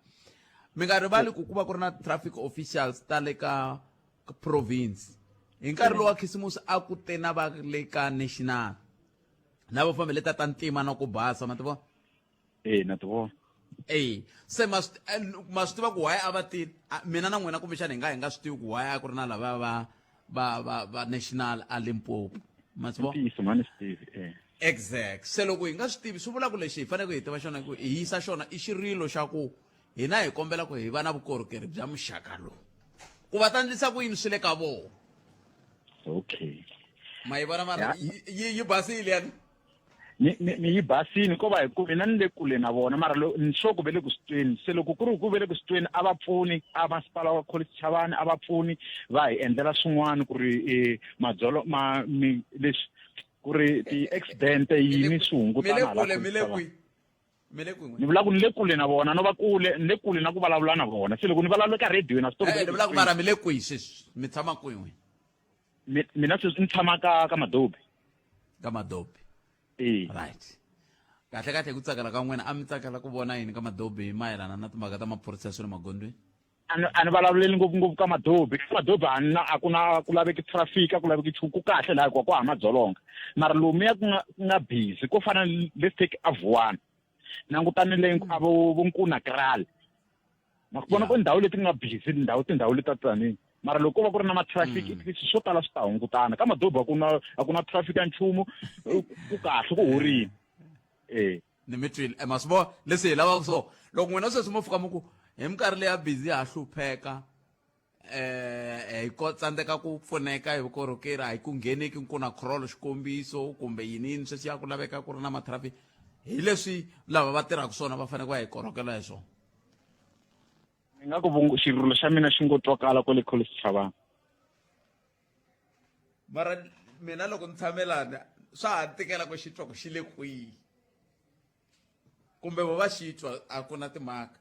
mi nga rivali ku va ku ri na traffic officials ta le ka province hi nkarhi lowu wa khisimusi a ku te na va le ka national na va fambe leta ta ntima na ku basa ma ti vona na ti vona se ma swi tiva ku why a va tini mina na n'wina kumbexana hi nga swi tivi ku why a ku ri na lava va national a Limpopo ma swi vona exact se loko hi nga swi tivi swi vula ku lexi hi fanele ku hi tiva xona ku hi yisa xona i xirilo xa ku hina hi kombela ku hi va na vukorhokeri bya muxaka lowu ku va ta ndlisa ku yini swi le ka vona okay ma yi vona mara yi basile yani ni yi basini ko va hi ku mina ni le kule na vona mara ni swo ku ve le ku sitweni se loko ku ri ku ve le ku sitweni a va pfuni a masipala wa College Chavani a va pfuni va hi endlela swin'wana ku ri madzolo leswi ku ri ti-accident yini swi hungutana ni vula ku ni le kule na vona no va kule ni le kule na ku vulavula na vona se loko ni vulavula ka radio na swi ni vula ku mara mi le kwihi sweswi mi tshama kwihi mina sweswi ni tshama ka Madobi ka Madobi right kahle kahle ku tsakela ka n'wina a mi tsakela ku vona yini ka Madobi mayelana na timhaka ta maphorisa ya swa le magondweni? a ni vulavuleli ngopfungopfu ka Madobi a ku laveki traffic a ku laveki ku kahle laha ku hava madzolonga mara lomuya ku nga busy ko fana let's take Avuwani langutani le vunkuna Kral ma ku vona ku ndhawu leti nga busy tindhawu leti tanihi mara loko va ku ri na matraffic swo tala swi ta hungutana ka Madobi a ku na traffic ya nchumu ku kahle ku horini ni mi twile masibo leswi hi lavaka so loko n'wina sweswi mo fika mi ku hi minkarhi leya busy ha hlupheka hi ko tsandzeka ku pfuneka hi vukorhokeri a hi ku ngheneki ku na crawl xikombiso kumbe yini sweswi ya ku laveka ku ri na matraffic hi leswi lava va tirhaka swona va fanele ku ya hi korhokela hi swona. ni nga ku xirilo xa mina xi ngo twakala kwale College Chavani mara mina loko ni tshamelana swa ha tikela ku xitwa ku xi le kwihi kumbe va xitwa a ku na timhaka.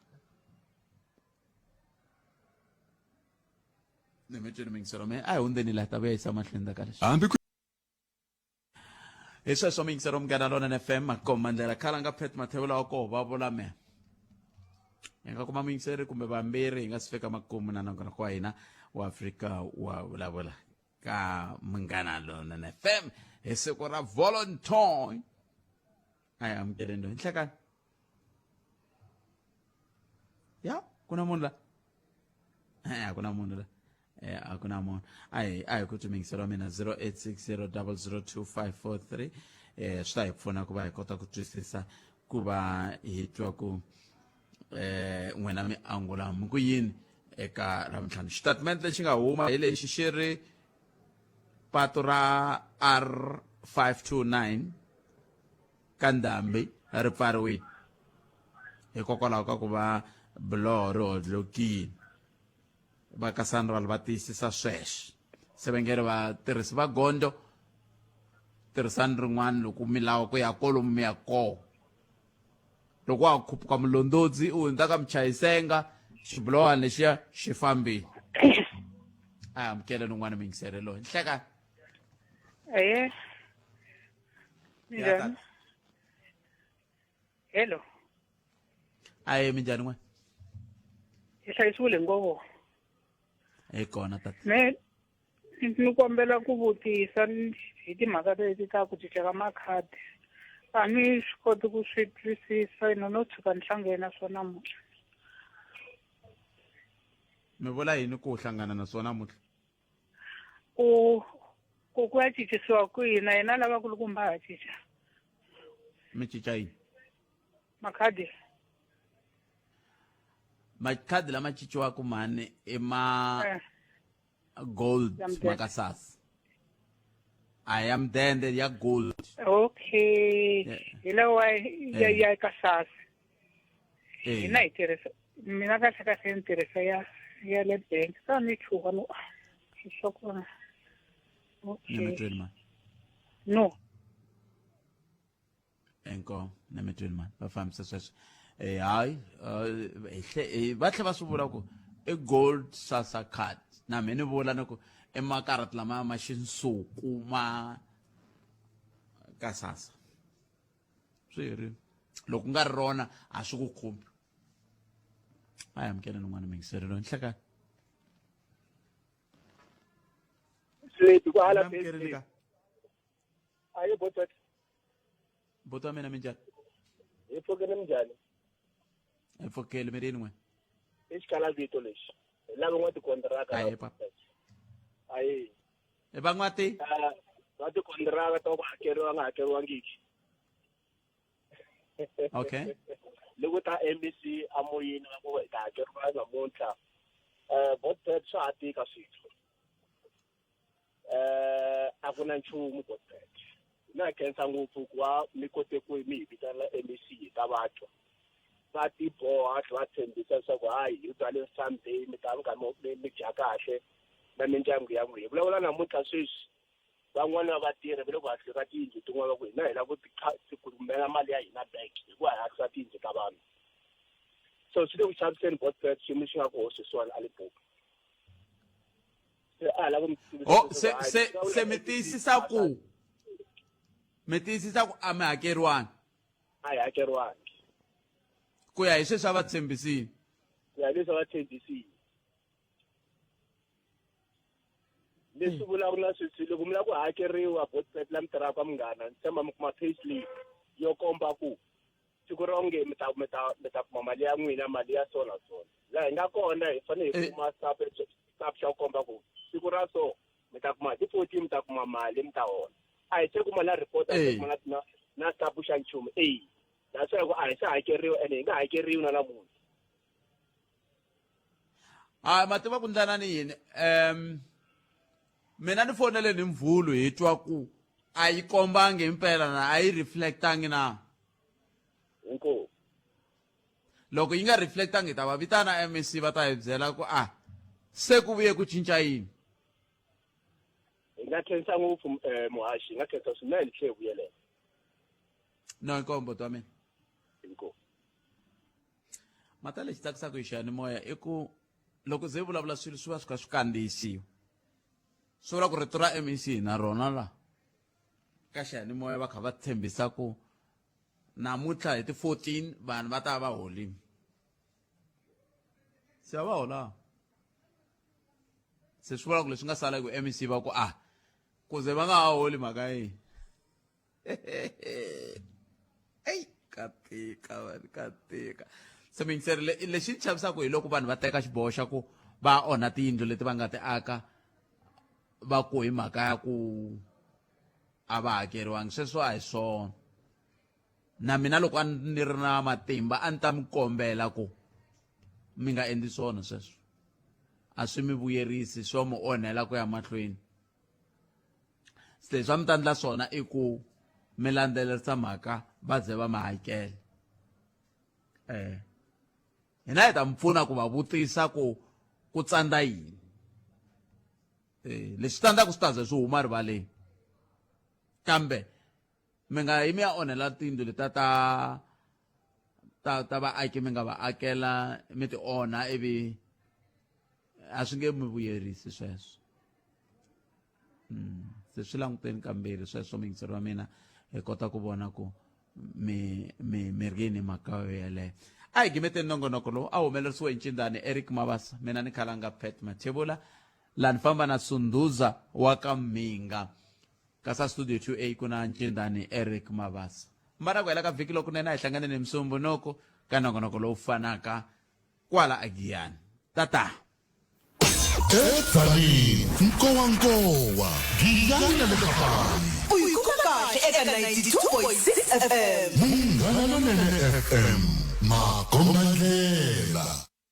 ni mi twini mingisero me a hi hundzeni laha ta vuya yisa mahlweni ta ka leswi hi sweswo mingisero Munghana Lonene FM makoma ndlela khala nga phet mathevula wa koho va vula me hi nga kuma mingiseri kumbe vambirhi hi nga si fika makumu na nongona kwa hina wa Afrika wa vulavula ka Munghana Lonene FM hi siku ra Valentine. ayi amukele ndo nhlekani ya kuna munhu la a kuna munhu la a kuna munhu ayi ku tumingisela mina 0860002543 swi ta hi pfuna ku va hi kota ku twisisa ku va hi twa ku n'wina mi angula mi ku yini eka Ravutlhanu. Xitatimende lexi nga huma hi lexi xi ri patu ra R529 ka Ndhambi ri pfariwile hikokwalaho ka ku va biloho ri hodlokile va ka SANRAL va tiyisisa sweswo se va nge ri vatirhisi va gondzo tirhisani rin'wana loko milawu ku ya kolomu mi ya koho loko wa khuphuka mulondodzi u hundza ka Muchayisenga xibulohani lexiya xi fambile. a hi amukele n'wina mingiseri loyi nhlekani minjhani hello aye minjhani n'wina hi hlayisiwile ngovo hi kona tata ni kombela ku vutisa hi timhaka leti ta ku cinca ka makhadi a ni swi koti ku swi twisisa no tshuka ni hlangane na swona namuntlha. mi vula yini ku hlangana na swona namuntlha? ku ya cincisiwa kwihi na yena lavakulukumba ha cinca mi cinca yini? makhadi lama cinciwaka mani i ma gold ma ka SARS a ya mudende ya gold. okay hi lawa ya ka SARS hina hi tirhisa mina kahle ni tirhisa ya le bank sa ni chuha no xisokona. okay no enko na mi twini mani va fambisa sweswo hayi va tlhela va swi vula ku i gold SASSA card na mina ni vula ni ku i makarati lama ma xinsuku ma ka SASSA swi herile loko nga ri rona a swi ku khumbi. a hi amukele n'wana mingiseri loyi nhlekani Slate ku hala base ayi boto wa mina minjhani? hi pfukele minjhani? hi pfukele mi rini n'wina? i xikala vito lexi hi lava n'wa tikontiraka ayi papa ayi i va n'wati va tikontiraka to hakeriwa nga hakeriwangiki. okay loko ta MEC amoyini va ku ta hakeriwa namuntlha botpet swa ha tika swithu a ku na nchumu botpet na khensa ngopfu ku va mi kote ku mi hi vitana MEC hi ta vatwa va tiboha va tshembisa leswaku hayi hi byale someday mi ta mi dya kahle na mindyangu ya n'wina. Vulavula namuntlha sweswi van'wana va vatirhi va le ku hatlisa ka tiyindlu tin'wana va ku hina hi lava ku kurumela mali ya hina bank hi ku hatlisa tiyindlu ta vanhu so swi le ku xaviseni botpet xiyimo xi nga ku hoxisiwana a Limpopo. se mi tiyisisa ku a mi hakeriwani? a hi hakeriwangi ku ya hi sweswi a va tshembisile ku ya leswi va tshembisile leswi vulavula sweswi loko mi lava ku hakeriwa Botpet la mi tirhaka munghana ni tshemba mi kuma payslip yo komba ku siku ronge mi ta kuma mali ya n'wina mali ya so na so laha hi nga kona hi fanele hi kuma staff xa komba ku siku ra so mi ta kuma ti-14 mi ta kuma mali mi ta hola a hi se kuma na report a hi kuma na staff xa nchumu that's why a hi se hakeriwa ene hi nga hakeriwi na namuntlha mativa ku ndlana ni yini mina ni fonele ni mvulu hi twa ku a yi kombangi impela na a yi reflectangi na inkosi loko yi nga reflectangi hi ta va vitana MEC va ta hi byela ku se ku vuye ku cinca yini hi nga khensa ngopfu muhaxi hi nga khensa swinene tlhe vuyelela no inkombo twa mina inkosi mata lexi tsakisaka hi xiyanimoya i ku loko ze vulavula swilo swi va swi kha swi kandziyisiwa swi vula ku rito ra MEC na rona la ka xiyanimoya va kha va tshembisa ku namuntlha hi ti-14 vanhu va ta va holini se va hola se swi vula ku leswi nga sala ku MEC va ku ku ze va nga ha holi mhaka yini eyi ka tika se mingiseri lexi ni chavisaka hi loko vanhu va teka xiboho xa ku va onha tiyindlu leti va nga ti aka va ku hi mhaka ya ku a va hakeriwangi sweswo a hi swona na mina loko a ni ri na matimba a ni ta mi kombela ku mi nga endli swona sweswo a swi mi vuyerisi swo mi onhela ku ya mahlweni se leswi a mi ta endla swona i ku mi landzelerisa mhaka va ze va mi hakela hina hi ta mi pfuna ku va vutisa ku tsandza yini leswi tsandzaka swi ta ze swi huma rivaleni kambe mi nga yi mi ya onhela tiyindlu leta ta vaaki mi nga va akela mi ti onha ivi a swi nge mi vuyerisi sweswo se swi languteni kambirhi sweswo mingiseri wa mina hi kota ku vona ku mi ri yini mhaka yo yeleyo a hi gimeteni nongonoko lowu a humelerisiwe hi ncindani Eric Mabasa mina ni khalanga Pet Mathebula la ni famba na Sunduza wa ka Minga kasa studio 2A ku na ncindani Eric Mabasa mbana ku hela ka vhiki lokunene a hi hlangane ni Msumbhunuku ka nongonoko lowu fanaka kwala Agiyani tata Edzaleni Nkowankowa Giyani na le Kapani uyikho kahle eka 92.6 FM Munghana Lonene FM